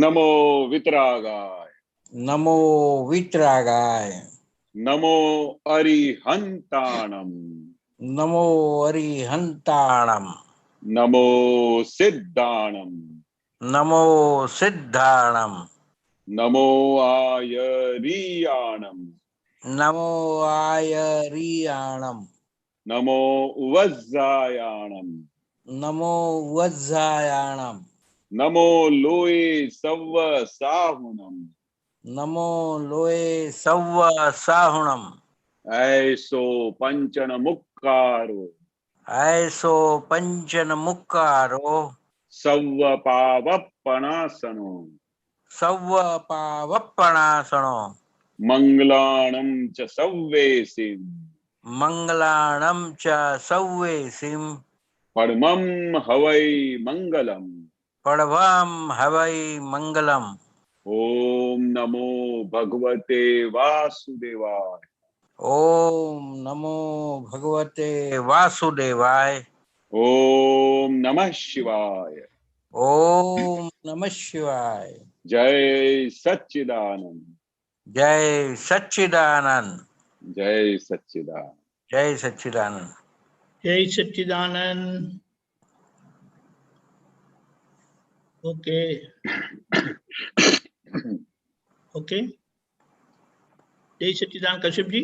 नमो वितरागाय, नमो वितरागाय, नमो अरिहंताणम, नमो अरिहंताणम, नमो सिद्धाणम, नमो सिद्धाणम, नमो आयरियाणम, नमो आयरियाणम, नमो वज्जायाणम, नमो वज्जायाणम, नमो लोए सव्व साहुणम, नमो लोए सव्व साहुणम, ऐसो पंचन मुक्कारो, ऐसो पंचन मुक्कारो, सव्व पावप्पणासनो, सव्व पावप्पणासनो, मंगलाणं च सव्वेसिं, मंगलाणं च सव्वेसिं, परमं हवै मंगलम्। पड़वम हवै मंगलम। ओम नमो भगवते वासुदेवाय। ओम नमो भगवते वासुदेवाय। ओम नमः शिवाय। ओम नमः शिवाय। जय सच्चिदानंद, जय सच्चिदानंद, जय सच्चिदानंद। जय सच्चिदानंद, जय सच्चिदानंद। ओके ओके, जय सच्चिदानंद। कश्यप जी,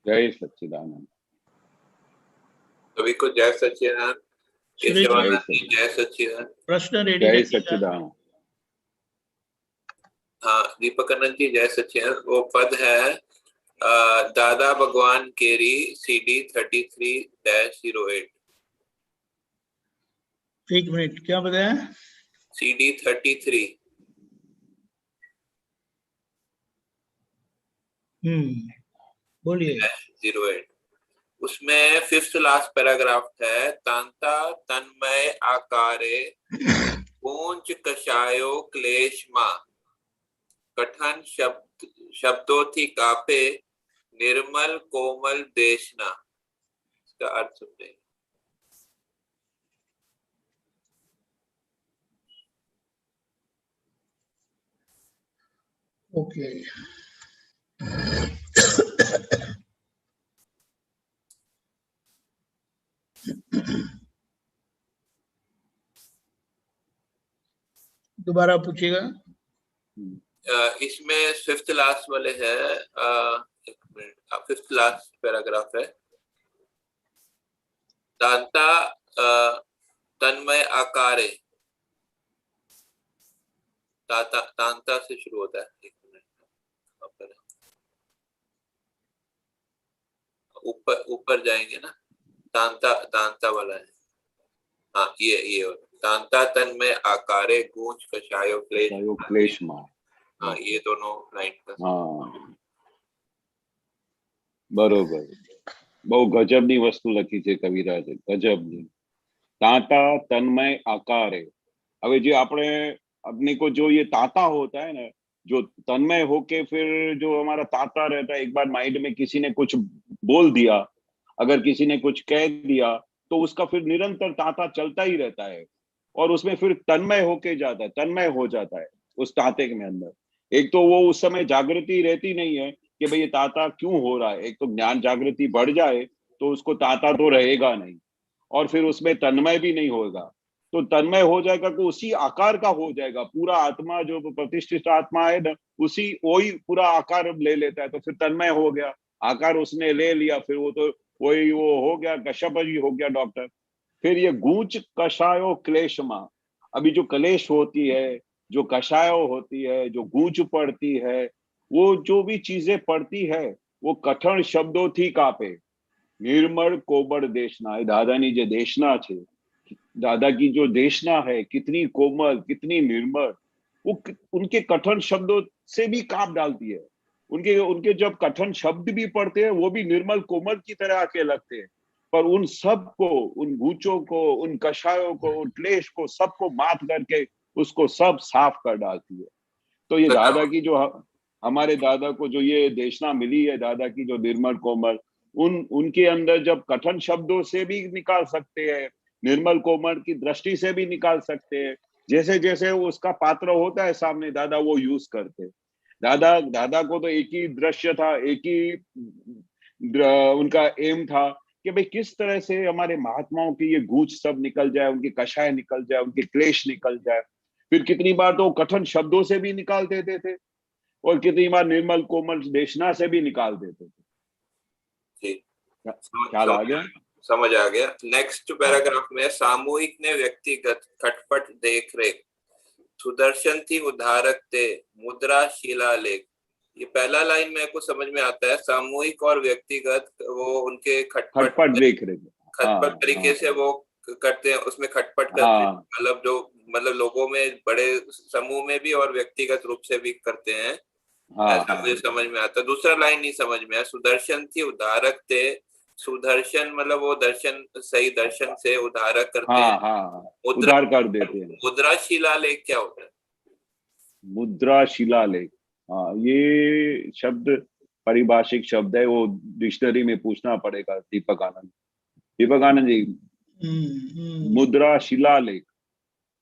जय सच्चिदानंद। सभी को जय सच्चिदानंद। केशवानंद जी जय सच्चिदानंद। प्रश्न रेडी जय रखिएगा। सच्चिदानंद। हाँ, दीपकानंद जी जय सच्चिदानंद। वो पद है दादा भगवान केरी CD 33-08। एक मिनट, क्या बताया? CD 33। बोलिए। 08 उसमें 5th लास्ट पैराग्राफ है। तांता तन्मय आकारे पूंज कषायो क्लेशमा, कठन शब्दों थी कापे, निर्मल कोमल देशना। इसका अर्थ सुनते। ओके, दोबारा पूछिएगा। इसमें 5th लास्ट वाले है। एक मिनट, 5th लास्ट पैराग्राफ है। तांता तन्मय आकारे, तांता से शुरू होता है। एक मिनट, ऊपर ऊपर जाएंगे ना। तांता तांता वाला है। हाँ, ये तांता तन्मय आकारे गूंज कषायो क्लेशमा। हाँ, ये दोनों लाइन का। हाँ, बरोबर। बहु गजबनी वस्तु लखी છે કવિરાજે, ગજબની। तांता तन्मय आकारे। अबे जी अपने को जो ये तांता होता है ना, जो तन्मय होके फिर जो हमारा तांता रहता है, एक बार माइंड में किसी ने कुछ बोल दिया, अगर किसी ने कुछ कह दिया, तो उसका फिर निरंतर तांता चलता ही रहता है और उसमें फिर तन्मय होके जाता है, तन्मय हो जाता है उस तांते के अंदर। एक तो वो उस समय जागृति रहती नहीं है कि भाई ये तांता क्यों हो रहा है। एक तो ज्ञान जागृति बढ़ जाए तो उसको तांता तो रहेगा नहीं, और फिर उसमें तन्मय भी नहीं होगा। तो तन्मय हो जाएगा तो उसी आकार का हो जाएगा। पूरा आत्मा जो प्रतिष्ठित आत्मा है ना, उसी वही पूरा आकार ले लेता है, तो फिर तन्मय हो गया। आकार उसने ले लिया, फिर वो तो वही वो हो गया, कश्यप जी हो गया डॉक्टर। फिर ये गूंच कषायो क्लेशमा। अभी जो कलेश होती है, जो कषायो होती है, जो गूंच पड़ती है, वो जो भी चीजें पड़ती है, वो कठिन शब्दों थी कापे, निर्मल कोमल देशना। दादानी जो देशना छे, दादा की जो देशना है, कितनी कोमल, कितनी निर्मल। वो उनके कठिन शब्दों से भी कांप डालती है। उनके उनके जब कठिन शब्द भी पढ़ते हैं, वो भी निर्मल कोमल की तरह आके लगते हैं। पर उन सब को, उन गूंचों को, उन कषायों को, उन क्लेश को, सबको मात करके उसको सब साफ कर डालती है। तो ये दादा की जो हमारे दादा को जो ये देशना मिली है, दादा की जो निर्मल कोमल, उनके अंदर जब कठिन शब्दों से भी निकाल सकते हैं, निर्मल कोमल की दृष्टि से भी निकाल सकते हैं, जैसे जैसे उसका पात्र होता है सामने, दादा वो यूज करते। दादा को तो एक ही दृश्य था, एक ही उनका एम था कि भाई किस तरह से हमारे महात्माओं की ये गूंज सब निकल जाए, उनकी कषाय निकल जाए, उनके क्लेश निकल जाए। फिर कितनी बार तो कठिन शब्दों से भी निकाल देते थे और कितनी बार निर्मल कोमल देशना से भी निकाल देते थे। ठीक, ख्याल आ गया? समझ आ गया। नेक्स्ट पैराग्राफ में सामूहिक ने व्यक्तिगत खटपट देख रेख, सुदर्शन थी उद्धारक थे, मुद्रा शिलालेख। ये पहला लाइन मेरे को समझ में आता है, सामूहिक और व्यक्तिगत वो उनके खटपट देख रहे थे, खटपट तरीके से वो करते हैं, उसमें खटपट करते हैं, मतलब जो मतलब लोगों में बड़े समूह में भी और व्यक्तिगत रूप से भी करते हैं। ऐसा मुझे समझ में आता है। दूसरा लाइन नहीं समझ में आया, सुदर्शन थी उद्धारक थे। सुदर्शन मतलब वो दर्शन, सही दर्शन से उद्धारक करते हैं, उद्धार कर देते हैं। मुद्रा शिलालेख क्या होता है? मुद्रा शिलालेख, हाँ, ये शब्द पारिभाषिक शब्द है, वो डिक्शनरी में पूछना पड़ेगा दीपक आनंद जी। मुद्रा शिलालेख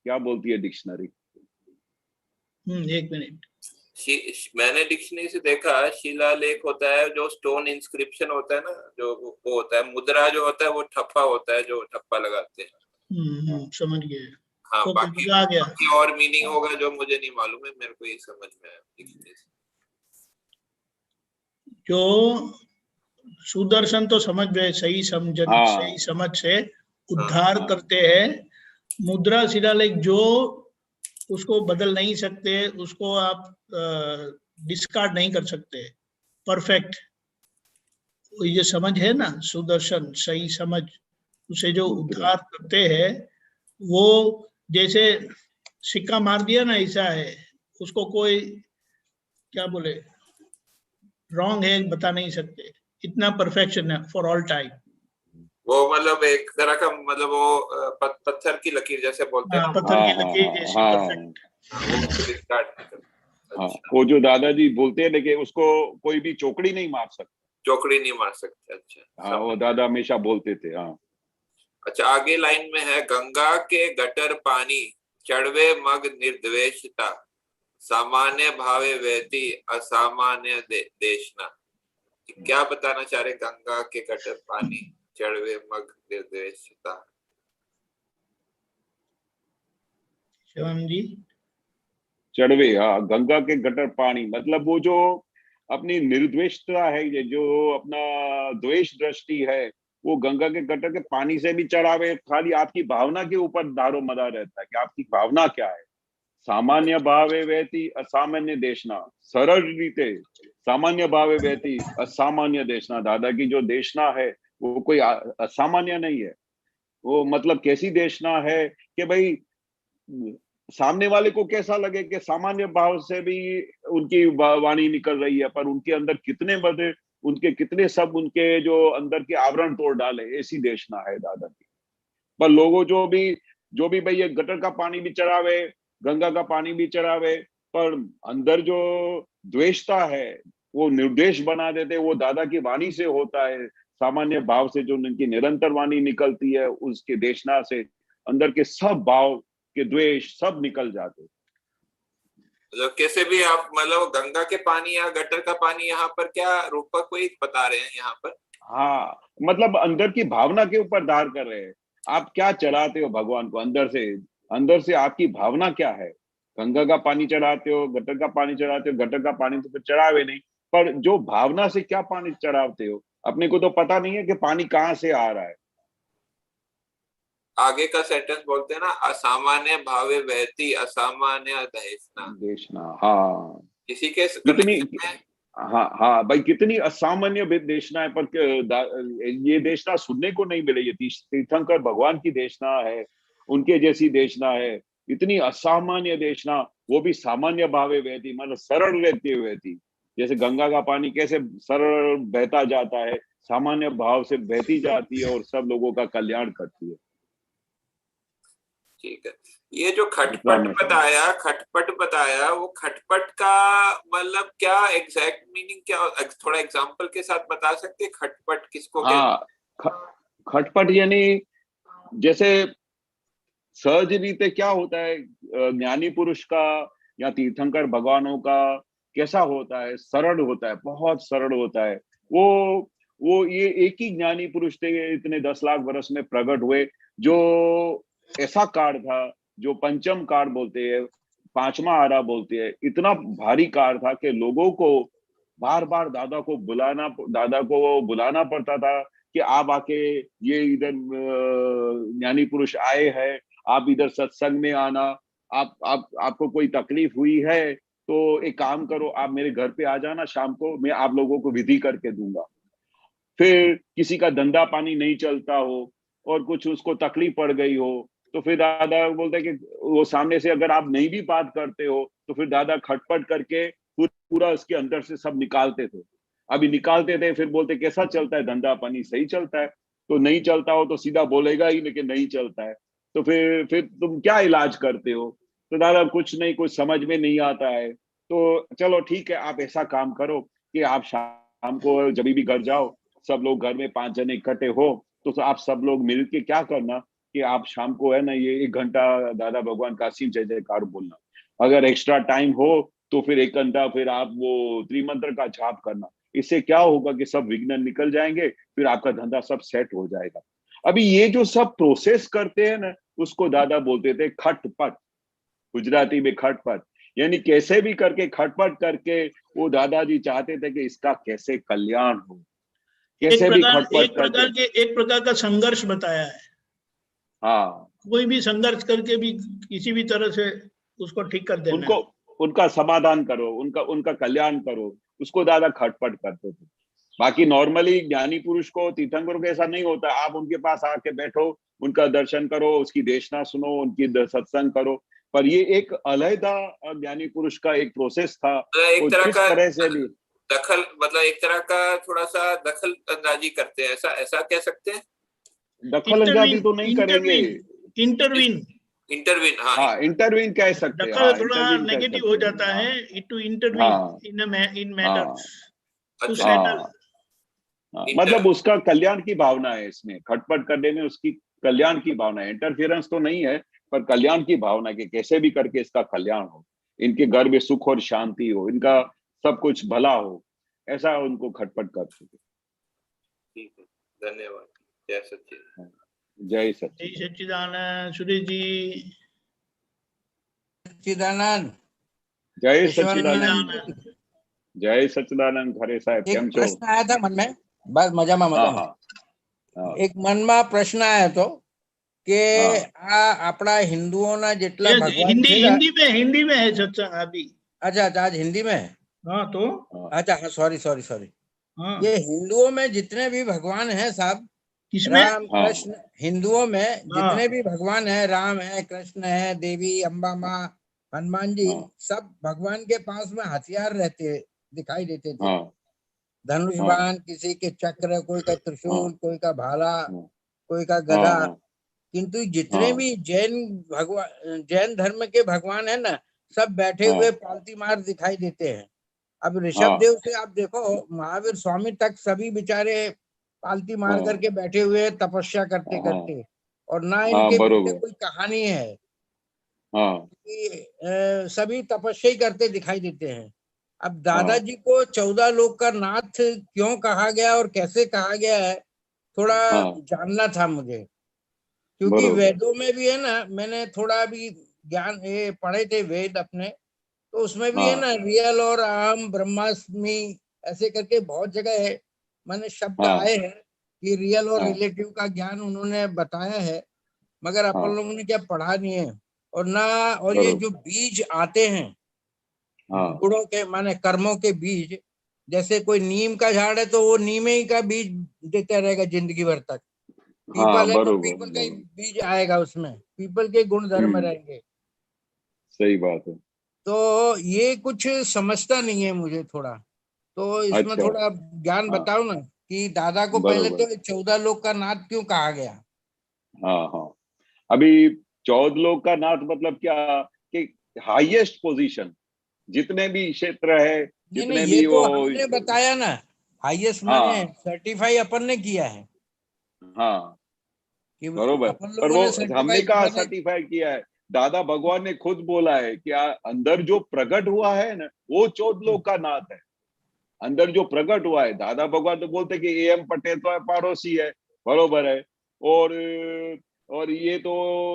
क्या बोलती है डिक्शनरी? एक मिनट, मैंने डिक्शनरी से देखा, शिलालेख होता है जो स्टोन इंस्क्रिप्शन होता है ना, जो वो होता है। मुद्रा जो होता है वो ठप्पा होता है, जो ठप्पा लगाते हैं। समझ गए। हाँ, तो बाकी आ गया। और मीनिंग होगा जो मुझे नहीं मालूम है, मेरे को ये समझ में आया डिक्शनरी से। जो सुदर्शन तो समझ गए, सही समझ से उद्धार करते हैं। मुद्रा शिलालेख जो उसको बदल नहीं सकते, उसको आप डिस्कार्ड नहीं कर सकते, परफेक्ट। ये समझ है ना, सुदर्शन सही समझ, उसे जो उद्धार करते हैं, वो जैसे सिक्का मार दिया ना, ऐसा है, उसको कोई क्या बोले रॉन्ग है बता नहीं सकते, इतना परफेक्शन है फॉर ऑल टाइम। वो मतलब एक तरह का, मतलब वो पत्थर की लकीर जैसे बोलते हैं, पत्थर की लकीर जैसी परफेक्ट। वो जो दादाजी बोलते हैं, लेकिन उसको कोई भी चौकड़ी नहीं मार सकता, चौकड़ी नहीं मार सकते। अच्छा, हाँ, वो दादा हमेशा बोलते थे। हाँ, अच्छा, आगे लाइन में है, गंगा के गटर पानी, चढ़वे मग निर्द्वेषता, सामान्य भावे वहती असामान्य देशना। क्या बताना चाह रहे? गंगा के गटर पानी, चढ़वे मग निर्द्वेषता। शिवम जी, चढ़वे, हाँ, गंगा के गटर पानी मतलब वो जो अपनी निर्द्वेषता है, जो अपना द्वेष दृष्टि है, वो गंगा के गटर के पानी से भी चढ़ावे। खाली आपकी भावना के ऊपर दारो मदार रहता है कि आपकी भावना क्या है। सामान्य भावे वहती असामान्य देशना, सरल रीते सामान्य भावे वहती असामान्य देशना। दादा की जो देशना है वो कोई असामान्य नहीं है। वो मतलब कैसी देशना है कि भाई सामने वाले को कैसा लगे कि सामान्य भाव से भी उनकी वाणी निकल रही है, पर उनके अंदर कितने बड़े, उनके कितने सब उनके जो अंदर के आवरण तोड़ डाले, ऐसी देशना है दादा की। पर लोगों जो भी भाई ये गटर का पानी भी चढ़ावे, गंगा का पानी भी चढ़ावे, पर अंदर जो द्वेषता है वो निर्देश बना देते। वो दादा की वाणी से होता है, सामान्य भाव से जो उनकी निरंतर वाणी निकलती है, उसके देशना से अंदर के सब भाव के द्वेष सब निकल जाते। मतलब कैसे भी आप, मतलब गंगा के पानी या गटर का पानी, यहाँ पर क्या रूपक कोई बता रहे हैं यहाँ पर? हाँ, मतलब अंदर की भावना के ऊपर धार कर रहे हैं। आप क्या चढ़ाते हो भगवान को अंदर से आपकी भावना क्या है। गंगा का पानी चढ़ाते हो, गटर का पानी चढ़ाते हो, गटर का पानी तो फिर चढ़ावे नहीं, पर जो भावना से क्या पानी चढ़ाते हो, अपने को तो पता नहीं है कि पानी कहाँ से आ रहा है। आगे का सेंटेंस बोलते हैं ना, असामान्य भावे वहती असामान्य देशना। हाँ, किसी के कितनी, हाँ भाई, कितनी असामान्य देशना है, पर ये देशना सुनने को नहीं मिले। ये तीर्थंकर भगवान की देशना है, उनके जैसी देशना है, इतनी असामान्य देशना, वो भी सामान्य भावे बहती, मतलब सरल रहते हुए थी। जैसे गंगा का पानी कैसे सरल बहता जाता है, सामान्य भाव से बहती जाती है और सब लोगों का कल्याण करती है। ठीक है, ये जो खटपट बताया, वो खटपट का मतलब क्या एग्जैक्ट मीनिंग क्या, थोड़ा एग्जांपल के साथ बता सकते हैं? खटपट किसको कहते हैं? खटपट यानी जैसे सहज रीते क्या होता है, ज्ञानी पुरुष का या तीर्थंकर भगवानों का कैसा होता है, सरल होता है, बहुत सरल होता है। वो ये एक ही ज्ञानी पुरुष थे, इतने 10 लाख वर्ष में प्रकट हुए, जो ऐसा काल था, जो पंचम काल बोलते हैं, 5वां आरा बोलते हैं, इतना भारी काल था कि लोगों को बार बार दादा को बुलाना पड़ता था कि आप आके, ये इधर ज्ञानी पुरुष आए हैं, आप इधर सत्संग में आना, आपको कोई तकलीफ हुई है तो एक काम करो, आप मेरे घर पे आ जाना शाम को, मैं आप लोगों को विधि करके दूंगा। फिर किसी का धंधा पानी नहीं चलता हो और कुछ उसको तकलीफ पड़ गई हो, तो फिर दादा बोलते कि वो सामने से अगर आप नहीं भी बात करते हो तो फिर दादा खटपट करके पूरा उसके अंदर से सब निकालते थे। अभी निकालते थे, फिर बोलते कैसा चलता है धंधा पानी, सही चलता है? तो नहीं चलता हो तो सीधा बोलेगा ही, लेकिन नहीं चलता है तो फिर तुम क्या इलाज करते हो? तो दादा कुछ नहीं, कुछ समझ में नहीं आता है। तो चलो ठीक है, आप ऐसा काम करो कि आप शाम को जब भी घर जाओ, सब लोग घर में 5 जने इकट्ठे हो तो आप सब लोग मिलके क्या करना कि आप शाम को है ना, ये 1 घंटा दादा भगवान का असीम जय जयकार बोलना। अगर एक्स्ट्रा टाइम हो तो फिर 1 घंटा फिर आप वो त्रिमंत्र का जाप करना। इससे क्या होगा कि सब विघ्न निकल जाएंगे, फिर आपका धंधा सब सेट हो जाएगा। अभी ये जो सब प्रोसेस करते हैं ना, उसको दादा बोलते थे खटपट, गुजराती में खटपट, यानी कैसे भी करके खटपट करके वो दादाजी चाहते थे कि इसका कैसे कल्याण हो, कैसे भी खटपट करके। एक प्रकार का संघर्ष बताया है। हाँ, कोई भी संघर्ष करके भी किसी भी तरह से उसको ठीक कर देना, उनका समाधान करो, उनका कल्याण करो, उसको दादा खटपट करते थे। बाकी नॉर्मली ज्ञानी पुरुष को, तीर्थंकरों को ऐसा नहीं होता। आप उनके पास आके बैठो, उनका दर्शन करो, उसकी देशना सुनो, उनकी सत्संग करो। पर ये एक अलहदा ज्ञानी पुरुष का एक प्रोसेस था, एक तरह किस का तरह से भी दखल, मतलब एक तरह का थोड़ा सा दखल अंदाजी करते हैं, ऐसा कह सकते हैं। दखल अंदाजी तो नहीं करेंगे, इंटरवीन, हाँ इंटरवीन कह सकते हैं। दखल थोड़ा नेगेटिव हो जाता है, to intervene in matters, to settle. मतलब उसका कल्याण की भावना है इसमें, खटपट करने में उसकी कल्याण की भावना है, इंटरफेरेंस तो नहीं है, पर कल्याण की भावना कि कैसे भी करके इसका कल्याण हो, इनके घर में सुख और शांति हो, इनका सब कुछ भला हो, ऐसा उनको खटपट कर सके। ठीक है, धन्यवाद। जय सच्चिदानंद। जय सच्चिदानंद। सुरेश जी, सच्चिदानंद। जय सच्चिदानंद। जय सच्चिदानंद। खरे साहब केम छो? प्रश्न आया था मन में, बस मजा में एक मन में प्रश्न आया तो કે આ આપણા હિન્દુઓના જેટલા ભગવાન છે, हिंदी में है सत्संग अभी। अच्छा आज हिंदी में है। हाँ तो अच्छा हाँ, सॉरी। ये हिंदुओं में जितने भी भगवान हैं साहब, राम कृष्ण, हिंदुओं में जितने भी भगवान हैं, राम है, कृष्ण है, देवी अम्बा माँ, हनुमान जी, सब भगवान के पास में हथियार रहते दिखाई देते थे। धनुष बाण, किसी के चक्र, कोई का त्रिशूल, कोई का भाला, कोई का गदा। किंतु जितने भी जैन धर्म के भगवान है ना, सब बैठे हुए पालती मार दिखाई देते हैं। अब ऋषभ देव से आप देखो, महावीर स्वामी तक सभी बेचारे पालती मार करके बैठे हुए तपस्या करते करते, और ना इनके पीछे कोई कहानी है कि सभी तपस्या ही करते दिखाई देते हैं। अब दादाजी को 14 लोक का नाथ क्यों कहा गया और कैसे कहा गया है, थोड़ा जानना था मुझे, क्योंकि वेदों में भी है ना, मैंने थोड़ा भी ज्ञान ये पढ़े थे वेद अपने, तो उसमें भी है ना रियल और अहम ब्रह्मास्मि ऐसे करके बहुत जगह है, मैंने शब्द आए हैं कि रियल और रिलेटिव का ज्ञान उन्होंने बताया है, मगर अपन लोगों ने क्या पढ़ा नहीं है। और ना, और ये जो बीज आते हैं गुणों के, माने कर्मों के बीज, जैसे कोई नीम का झाड़ है तो वो नीम ही का बीज देता रहेगा जिंदगी भर तक। पीपल है तो पीपल का ही बीज आएगा, उसमें पीपल के गुण धर्म रहेंगे। सही बात है। तो ये कुछ समझता नहीं है मुझे थोड़ा, तो इसमें थोड़ा ज्ञान बताओ ना कि दादा को पहले तो 14 लोक का नाथ क्यों कहा गया। हाँ, अभी 14 लोक का नाथ मतलब क्या कि हाईएस्ट पोजीशन, जितने भी क्षेत्र है, जितने भी तो हमने बताया ना, हाईएस्ट माने सर्टिफाई अपन ने किया है। कि बरोबर, अपन पर लोगों वो ने हमने सर्टिफाई कहा मैंने सर्टिफाई किया है, दादा भगवान ने खुद बोला है कि अंदर जो प्रकट हुआ है ना, वो 14 लोक का नाथ है। अंदर जो प्रकट हुआ है, दादा भगवान तो बोलते कि एम पटेल तो पड़ोसी है, बरोबर है, और ये तो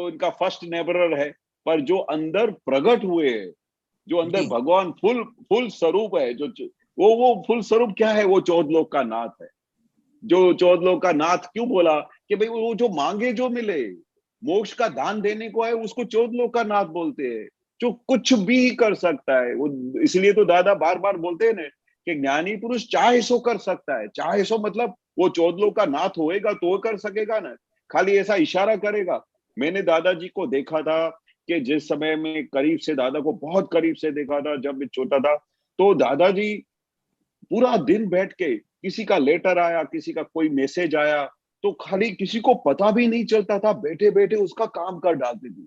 इनका फर्स्ट नेबरर है, पर जो अंदर प्रकट हुए हैं, जो अंदर जी भगवान फुल स्वरूप है, जो वो फुल स्वरूप क्या है, वो 14 लोक का नाथ है। जो 14 लोक का नाथ क्यों बोला कि भाई वो जो मांगे जो मिले, मोक्ष का दान देने को है, उसको 14 लोक का नाथ बोलते हैं, जो कुछ भी कर सकता है वो। इसलिए तो दादा बार बार बोलते हैं ना कि ज्ञानी पुरुष चाहे सो कर सकता है, चाहे सो मतलब वो 14 लोक का नाथ होएगा तो कर सकेगा ना, खाली ऐसा इशारा करेगा। मैंने दादाजी को देखा था कि जिस समय में करीब से दादा को बहुत करीब से देखा था जब मैं छोटा था, तो दादाजी पूरा दिन बैठ के, किसी का लेटर आया, किसी का कोई मैसेज आया, तो खाली किसी को पता भी नहीं चलता था, बैठे बैठे उसका काम कर डालते थे,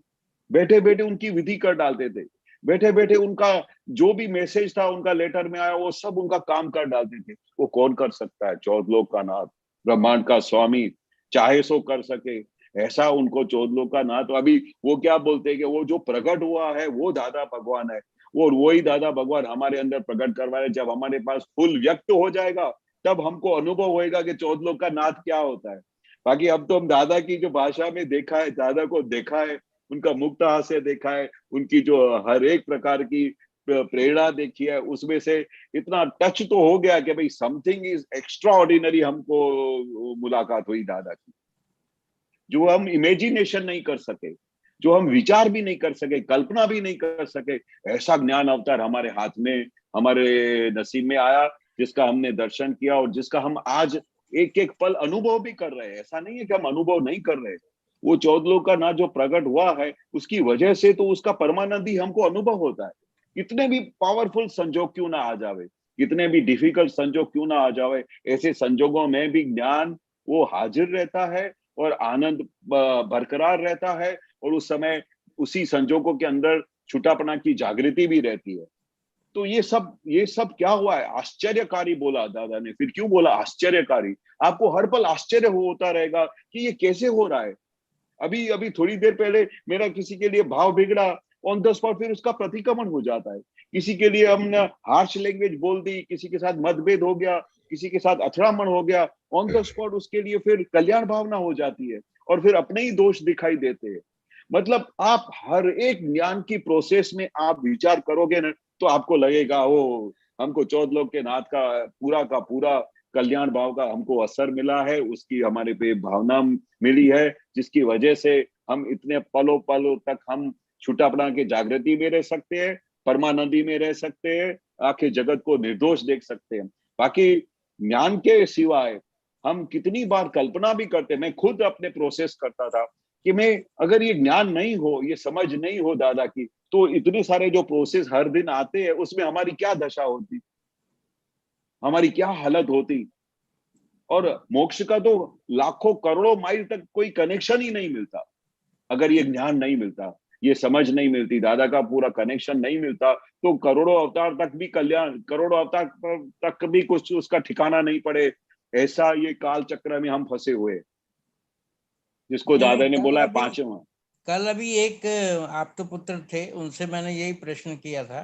बैठे बैठे उनकी विधि कर डालते थे, बैठे बैठे उनका जो भी मैसेज था उनका लेटर में आया वो सब उनका काम कर डालते थे। वो कौन कर सकता है? 14 लोक का नाथ, ब्रह्मांड का स्वामी, चाहे सो कर सके, ऐसा उनको 14 लोक का नाथ। तो अभी वो क्या बोलते हैं कि वो जो प्रकट हुआ है वो दादा भगवान है, और वही दादा भगवान हमारे अंदर प्रकट करवाए। जब हमारे पास फुल व्यक्त हो जाएगा तब हमको अनुभव होएगा कि 14 लोक का नाथ क्या होता है। बाकी अब तो हम दादा की जो भाषा में देखा है, दादा को देखा है, उनका मुक्त हास्य देखा है, उनकी जो हर एक प्रकार की प्रेरणा देखी है, उसमें से इतना टच तो हो गया कि भाई समथिंग इज एक्स्ट्रा ऑर्डिनरी हमको मुलाकात हुई दादा की, जो हम इमेजिनेशन नहीं कर सके, जो हम विचार भी नहीं कर सके, कल्पना भी नहीं कर सके। ऐसा ज्ञान अवतार हमारे हाथ में, हमारे नसीब में आया, जिसका हमने दर्शन किया और जिसका हम आज एक एक पल अनुभव भी कर रहे हैं। ऐसा नहीं है कि हम अनुभव नहीं कर रहे। वो 14 लोक का नाथ जो प्रकट हुआ है, उसकी वजह से तो उसका परमानंदी हमको अनुभव होता है। कितने भी पावरफुल संजोग क्यों ना आ जावे, कितने भी डिफिकल्ट संजोग क्यों ना आ जावे, ऐसे संजोगों में भी ज्ञान वो हाजिर रहता है और आनंद बरकरार रहता है, और उस समय उसी संजोगों के अंदर छुटापना की जागृति भी रहती है। तो ये सब क्या हुआ है? आश्चर्यकारी बोला दादा ने। फिर क्यों बोला आश्चर्यकारी? आपको हर पल आश्चर्य होता रहेगा कि ये कैसे हो रहा है। अभी अभी थोड़ी देर पहले मेरा किसी के लिए भाव बिगड़ा, ऑन द स्पॉट फिर उसका प्रतिक्रमण हो जाता है। किसी के लिए हमने हार्श लैंग्वेज बोल दी, किसी के साथ मतभेद हो गया, किसी के साथ अथड़ामण हो गया, ऑन द स्पॉट उसके लिए फिर कल्याण भावना हो जाती है, और फिर अपने ही दोष दिखाई देते हैं। मतलब आप हर एक ज्ञान की प्रोसेस में आप विचार करोगे ना, तो आपको लगेगा वो हमको 14 लोक के नाथ का पूरा कल्याण भाव का हमको असर मिला है, उसकी हमारे पे भावना मिली है, जिसकी वजह से हम इतने पलों पलों तक हम छुटापना के जागृति में रह सकते हैं, परमानंदी में रह सकते हैं, आखिर जगत को निर्दोष देख सकते हैं। बाकी ज्ञान के सिवाय हम कितनी बार कल्पना भी करते, मैं खुद अपने प्रोसेस करता था कि मैं अगर ये ज्ञान नहीं हो, ये समझ नहीं हो दादा की, तो इतने सारे जो प्रोसेस हर दिन आते हैं उसमें हमारी क्या दशा होती, हमारी क्या हालत होती। और मोक्ष का तो लाखों करोड़ों माइल तक कोई कनेक्शन ही नहीं मिलता अगर ये ज्ञान नहीं मिलता, ये समझ नहीं मिलती, दादा का पूरा कनेक्शन नहीं मिलता, तो करोड़ों अवतार तक भी कल्याण, करोड़ों अवतार तक भी कुछ उसका ठिकाना नहीं पड़े। ऐसा ये काल चक्र में हम फंसे हुए, जिसको नहीं दादा ने कल बोला है अभी 5वां। कल अभी एक आप तो पुत्र थे, उनसे मैंने यही प्रश्न किया था,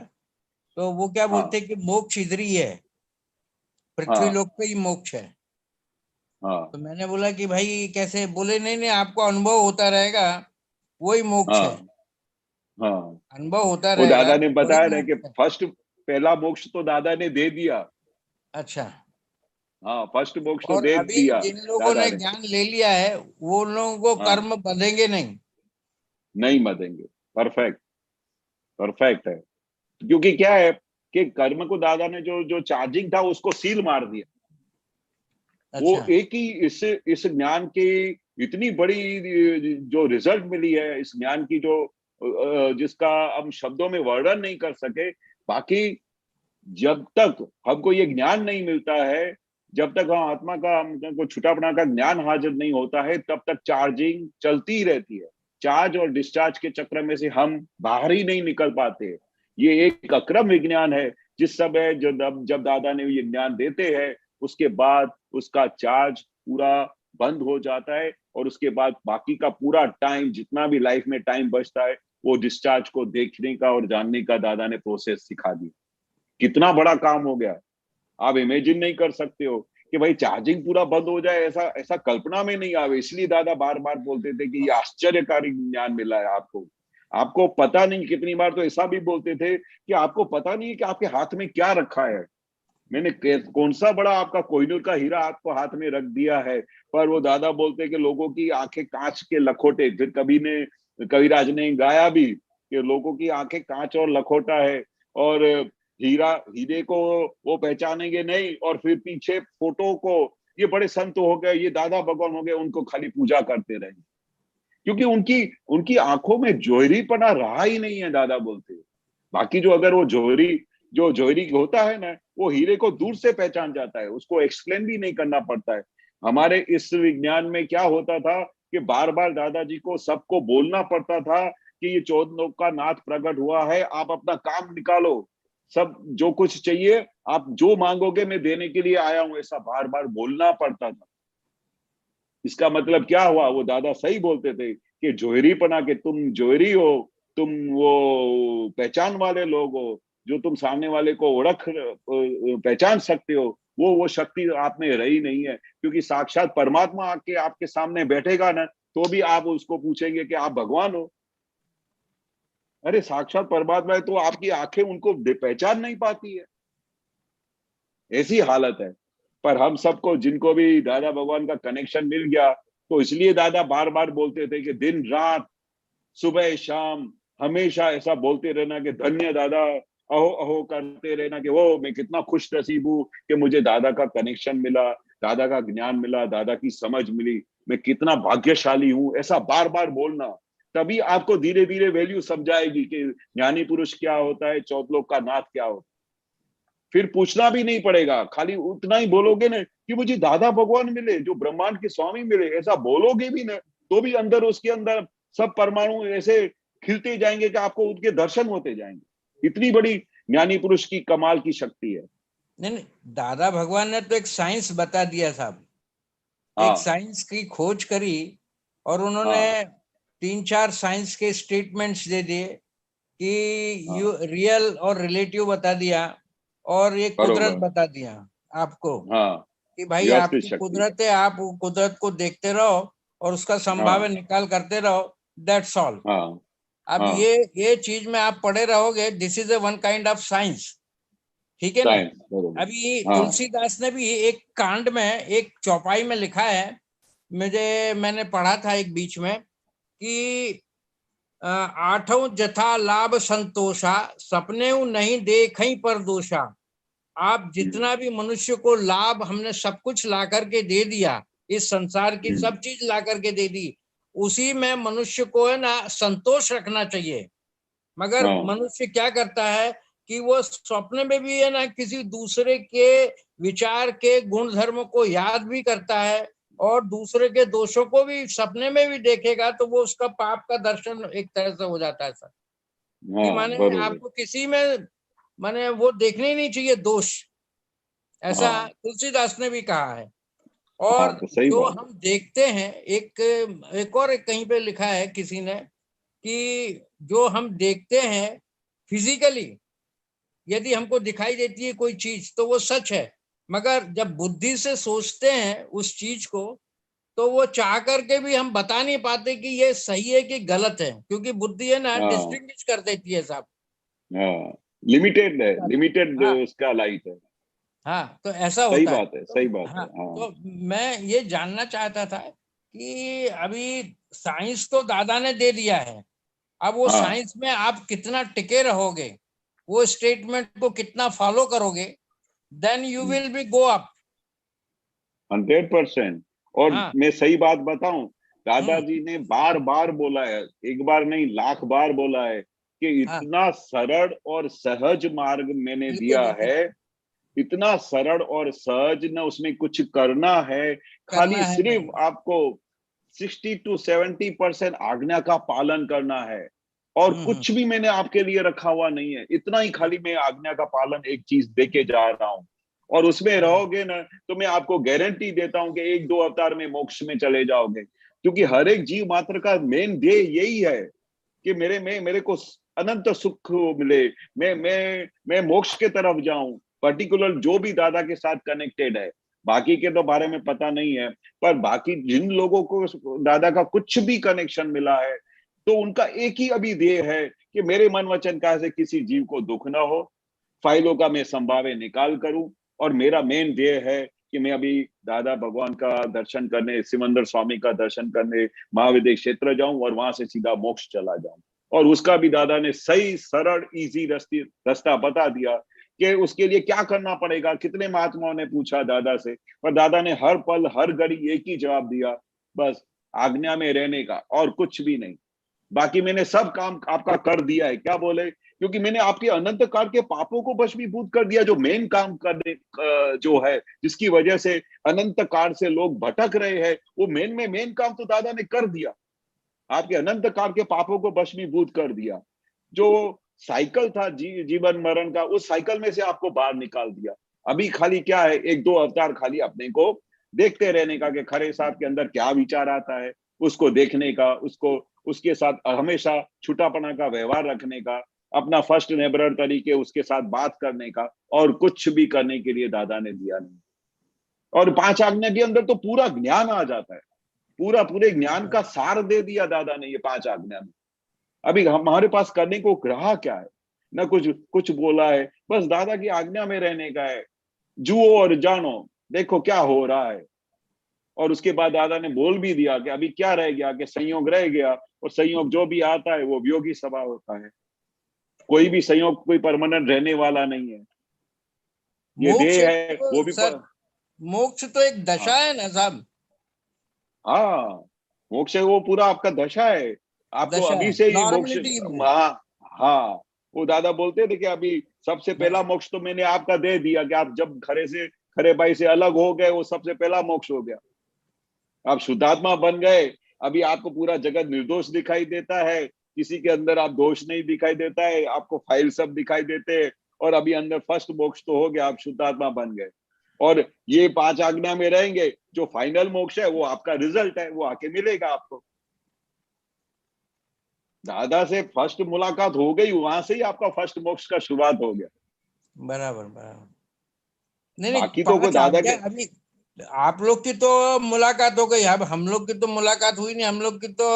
तो वो क्या हाँ बोलते कि मोक्ष इधर ही है, पृथ्वी हाँ लोक पे ही मोक्ष है। हाँ तो मैंने बोला कि भाई कैसे? बोले नहीं नहीं, आपको अनुभव होता रहेगा, वही मोक्ष है। हाँ हाँ। अनुभव होता वो रहेगा, दादा ने वही बताया ना कि मोक्ष है। फर्स्ट पहला मोक्ष तो दादा ने दे दिया। अच्छा। हाँ, फर्स्ट मोक्ष तो और दे अभी दिया जिन लोगों दादा ने ने। ज्ञान ले लिया है, वो लोगों को हाँ, कर्म बंधेंगे नहीं। नहीं मदेंगे। परफेक्ट, परफेक्ट है। क्योंकि क्या है कि कर्म को दादा ने जो जो चार्जिंग था उसको सील मार दिया। वो अच्छा। एक ही इस ज्ञान की इतनी बड़ी जो रिजल्ट मिली है, इस ज्ञान की जो जिसका हम शब्दों में वर्णन नहीं कर सके। बाकी जब तक हमको ये ज्ञान नहीं मिलता है, जब तक हम आत्मा का हमको छुटापना का ज्ञान हाजिर नहीं होता है, तब तक चार्जिंग चलती ही रहती है। चार्ज और डिस्चार्ज के चक्र में से हम बाहर ही नहीं निकल पाते। ये एक अक्रम विज्ञान है। जिस समय जब दादा ने ये ज्ञान देते हैं, उसके बाद उसका चार्ज पूरा बंद हो जाता है, और उसके बाद बाकी का पूरा टाइम, जितना भी लाइफ में टाइम बचता है, वो डिस्चार्ज को देखने का और जानने का दादा ने प्रोसेस सिखा दी। कितना बड़ा काम हो गया, आप इमेजिन नहीं कर सकते हो कि भाई चार्जिंग पूरा बंद हो जाए, ऐसा ऐसा कल्पना में नहीं आवे। इसलिए दादा बार बार बोलते थे कि ये आश्चर्यकारी ज्ञान मिला है आपको, आपको पता नहीं। कितनी बार तो ऐसा भी बोलते थे कि आपको पता नहीं है कि आपके हाथ में क्या रखा है, मैंने कौन सा बड़ा आपका कोहिनूर का हीरा आपको हाथ में रख दिया है। पर वो दादा बोलते कि लोगों की आंखें कांच के लखोटे। फिर कविराज ने गाया भी कि लोगों की आंखें कांच और लखोटा है, और हीरे को वो पहचानेंगे नहीं, और फिर पीछे फोटो को, ये बड़े संत हो गए, ये दादा भगवान हो गए, उनको खाली पूजा करते रहे, क्योंकि उनकी उनकी आंखों में जोहरीपना रहा ही नहीं है। दादा बोलते बाकी जो अगर वो जोहरी होता है ना, वो हीरे को दूर से पहचान जाता है, उसको एक्सप्लेन भी नहीं करना पड़ता है। हमारे इस विज्ञान में क्या होता था कि बार बार दादाजी को सबको बोलना पड़ता था कि ये 14 लोक का नाथ प्रकट हुआ है, आप अपना काम निकालो, सब जो कुछ चाहिए आप जो मांगोगे मैं देने के लिए आया हूं, ऐसा बार बार बोलना पड़ता था। इसका मतलब क्या हुआ, वो दादा सही बोलते थे कि जोहरीपना के तुम जोहरी हो, तुम वो पहचान वाले लोग हो, जो तुम सामने वाले को पहचान सकते हो, वो शक्ति आप में रही नहीं है। क्योंकि साक्षात परमात्मा आके आपके सामने बैठेगा ना, तो भी आप उसको पूछेंगे कि आप भगवान हो। अरे साक्षात परमात्मा है तो आपकी आंखें उनको पहचान नहीं पाती है, ऐसी हालत है। पर हम सबको, जिनको भी दादा भगवान का कनेक्शन मिल गया, तो इसलिए दादा बार बार बोलते थे कि दिन रात सुबह शाम हमेशा ऐसा बोलते रहना कि धन्य दादा, अहो अहो करते रहना कि वो मैं कितना खुश नसीब हूं कि मुझे दादा का कनेक्शन मिला, दादा का ज्ञान मिला, दादा की समझ मिली, मैं कितना भाग्यशाली हूं, ऐसा बार बार बोलना। तभी आपको धीरे धीरे वैल्यू समझाएगी कि ज्ञानी पुरुष क्या होता है, चौथ का नाथ क्या होता है। फिर पूछना भी नहीं पड़ेगा, खाली उतना ही बोलोगे ना कि मुझे दादा भगवान मिले, जो ब्रह्मांड के स्वामी मिले, ऐसा बोलोगे भी ना, तो भी अंदर उसके अंदर सब परमाणु ऐसे खिलते जाएंगे कि आपको उनके दर्शन होते जाएंगे। इतनी बड़ी ज्ञानी पुरुष की कमाल की शक्ति है। नहीं, दादा भगवान ने तो एक साइंस बता दिया साहब, एक साइंस की खोज करी, और उन्होंने 3-4 साइंस के स्टेटमेंट्स दे दिए कि रियल और रिलेटिव बता दिया, और ये कुदरत बता दिया आपको कि भाई आपकी कुदरत है, आप कुदरत को देखते रहो और उसका संभावना निकाल करते रहो, दैट्स ऑल। अब ये चीज में आप पढ़े रहोगे, this is a one kind of science, ठीक है ना। अभी तुलसीदास ने भी एक कांड में, एक चौपाई में लिखा है, मैंने पढ़ा था एक बीच में कि 8 जथा लाभ संतोषा, सपने नहीं देखई पर दोषा। आप जितना भी मनुष्य को लाभ, हमने सब कुछ ला करके दे दिया, इस संसार की सब चीज ला करके दे दी, उसी में मनुष्य को है ना संतोष रखना चाहिए। मगर मनुष्य क्या करता है कि वो स्वप्न में भी है ना किसी दूसरे के विचार के गुण धर्म को याद भी करता है, और दूसरे के दोषों को भी सपने में भी देखेगा, तो वो उसका पाप का दर्शन एक तरह से हो जाता है सर। कि माने आपको किसी में माने वो देखने ही नहीं चाहिए दोष, ऐसा तुलसीदास ने भी कहा है। और जो हम देखते हैं, एक और कहीं पे लिखा है किसी ने कि जो हम देखते हैं फिजिकली, यदि हमको दिखाई देती है कोई चीज तो वो सच है, मगर जब बुद्धि से सोचते हैं उस चीज को, तो वो चाह करके भी हम बता नहीं पाते कि ये सही है कि गलत है, क्योंकि बुद्धि है ना डिस्टिंग्विश कर देती है साहब। लिमिटेड है, लिमिटेड उसका लाइट है। हाँ, तो ऐसा होता सही है। बात है, सही बात है। तो मैं ये जानना चाहता था कि अभी साइंस तो दादा ने दे दिया है, अब वो साइंस में आप कितना टिके रहोगे, वो स्टेटमेंट को कितना फॉलो करोगे, then you will be go up 100%। और मैं सही बात बताऊं, दादाजी ने बार बार बोला है, एक बार नहीं लाख बार बोला है कि इतना सरल और सहज मार्ग मैंने दिया है, इतना सरल और सहज, न उसमें कुछ करना है, खाली सिर्फ आपको 60 to 70% आज्ञा का पालन करना है, और कुछ भी मैंने आपके लिए रखा हुआ नहीं है, इतना ही खाली मैं आज्ञा का पालन एक चीज देके जा रहा हूं, और उसमें रहोगे ना, तो मैं आपको गारंटी देता हूं कि 1-2 अवतार में मोक्ष में चले जाओगे। क्योंकि हर एक जीव मात्र का मेन ध्येय यही है कि मेरे को अनंत सुख मिले, मैं मोक्ष के तरफ जाऊं। पर्टिकुलर जो भी दादा के साथ कनेक्टेड है, बाकी के तो बारे में पता नहीं है, पर बाकी जिन लोगों को दादा का कुछ भी कनेक्शन मिला है, तो उनका एक ही अभी ध्येय है कि मेरे मन वचन काया से किसी जीव को दुख ना हो, फाइलों का मैं संभावे निकाल करूं। और मेरा मेन ध्येय है कि मैं अभी दादा भगवान का दर्शन करने, सिमंदर स्वामी का दर्शन करने महाविद्य क्षेत्र जाऊं और वहां से सीधा मोक्ष चला जाऊं। और उसका भी दादा ने सही सरल इजी रास्ता बता दिया कि उसके लिए क्या करना पड़ेगा। कितने महात्माओं ने पूछा दादा से, पर दादा ने हर पल हर घड़ी एक ही जवाब दिया, बस आज्ञा में रहने का, और कुछ भी नहीं। बाकी मैंने सब काम आपका कर दिया है। क्या बोले? क्योंकि मैंने आपके अनंत काल के पापों को भस्मीभूत कर दिया। जो मेन काम करने जो है, जिसकी वजह से अनंत काल से लोग भटक रहे हैं, वो मेन काम तो दादा ने कर दिया। आपके अनंत काल के पापों को भस्मीभूत कर दिया। जो साइकिल था जीवन मरण का, उस साइकिल में से आपको बाहर निकाल दिया। अभी खाली क्या है, 1-2 अवतार खाली अपने को देखते रहने का कि खरे साहब के अंदर क्या विचार आता है, उसको देखने का, उसको उसके साथ हमेशा छुटापना का व्यवहार रखने का, अपना फर्स्ट नेबरर तरीके उसके साथ बात करने का, और कुछ भी करने के लिए दादा ने दिया नहीं। और 5 आज्ञा के अंदर तो पूरा ज्ञान आ जाता है, पूरे ज्ञान का सार दे दिया दादा ने ये 5 आज्ञा में। अभी हमारे पास करने को रहा क्या है? न कुछ बोला है, बस दादा की आज्ञा में रहने का है। जुओ और जानो, देखो क्या हो रहा है। और उसके बाद दादा ने बोल भी दिया कि अभी क्या रह गया, कि संयोग रह गया, और संयोग जो भी आता है वो वियोगी स्वभाव होता है। कोई भी संयोग कोई परमानेंट रहने वाला नहीं है। ये देह है वो भी सर, मोक्ष तो एक दशा है ना साहब। हाँ, मोक्ष है वो पूरा आपका दशा है। आपको दशा अभी है, से ही मोक्ष। नॉर्मलिटी है। हाँ, वो दादा बोलते थे कि अभी सबसे पहला मोक्ष तो मैंने आपका दे दिया, कि आप जब खरे भाई से अलग हो गए, वो सबसे पहला मोक्ष हो गया। आप शुद्धात्मा बन गए। अभी आपको पूरा जगत निर्दोष दिखाई देता है, किसी के अंदर आप दोष नहीं दिखाई देता है, आपको फाइल सब दिखाई देते हैं। और अभी अंदर फर्स्ट मोक्ष तो हो गया, आप शुद्धात्मा बन गए। और ये 5 आज्ञा में रहेंगे, जो फाइनल मोक्ष है वो आपका रिजल्ट है, वो आके मिलेगा आपको। दादा से फर्स्ट मुलाकात हो गई, वहां से ही आपका फर्स्ट मोक्ष का शुरुआत हो गया। बराबर बराबर। नहीं, बाकी तो कोई 5 दादा के आज्ञा अभी आप लोग की तो मुलाकात हो गई, अब हम लोग की तो मुलाकात हुई नहीं। हम लोग की तो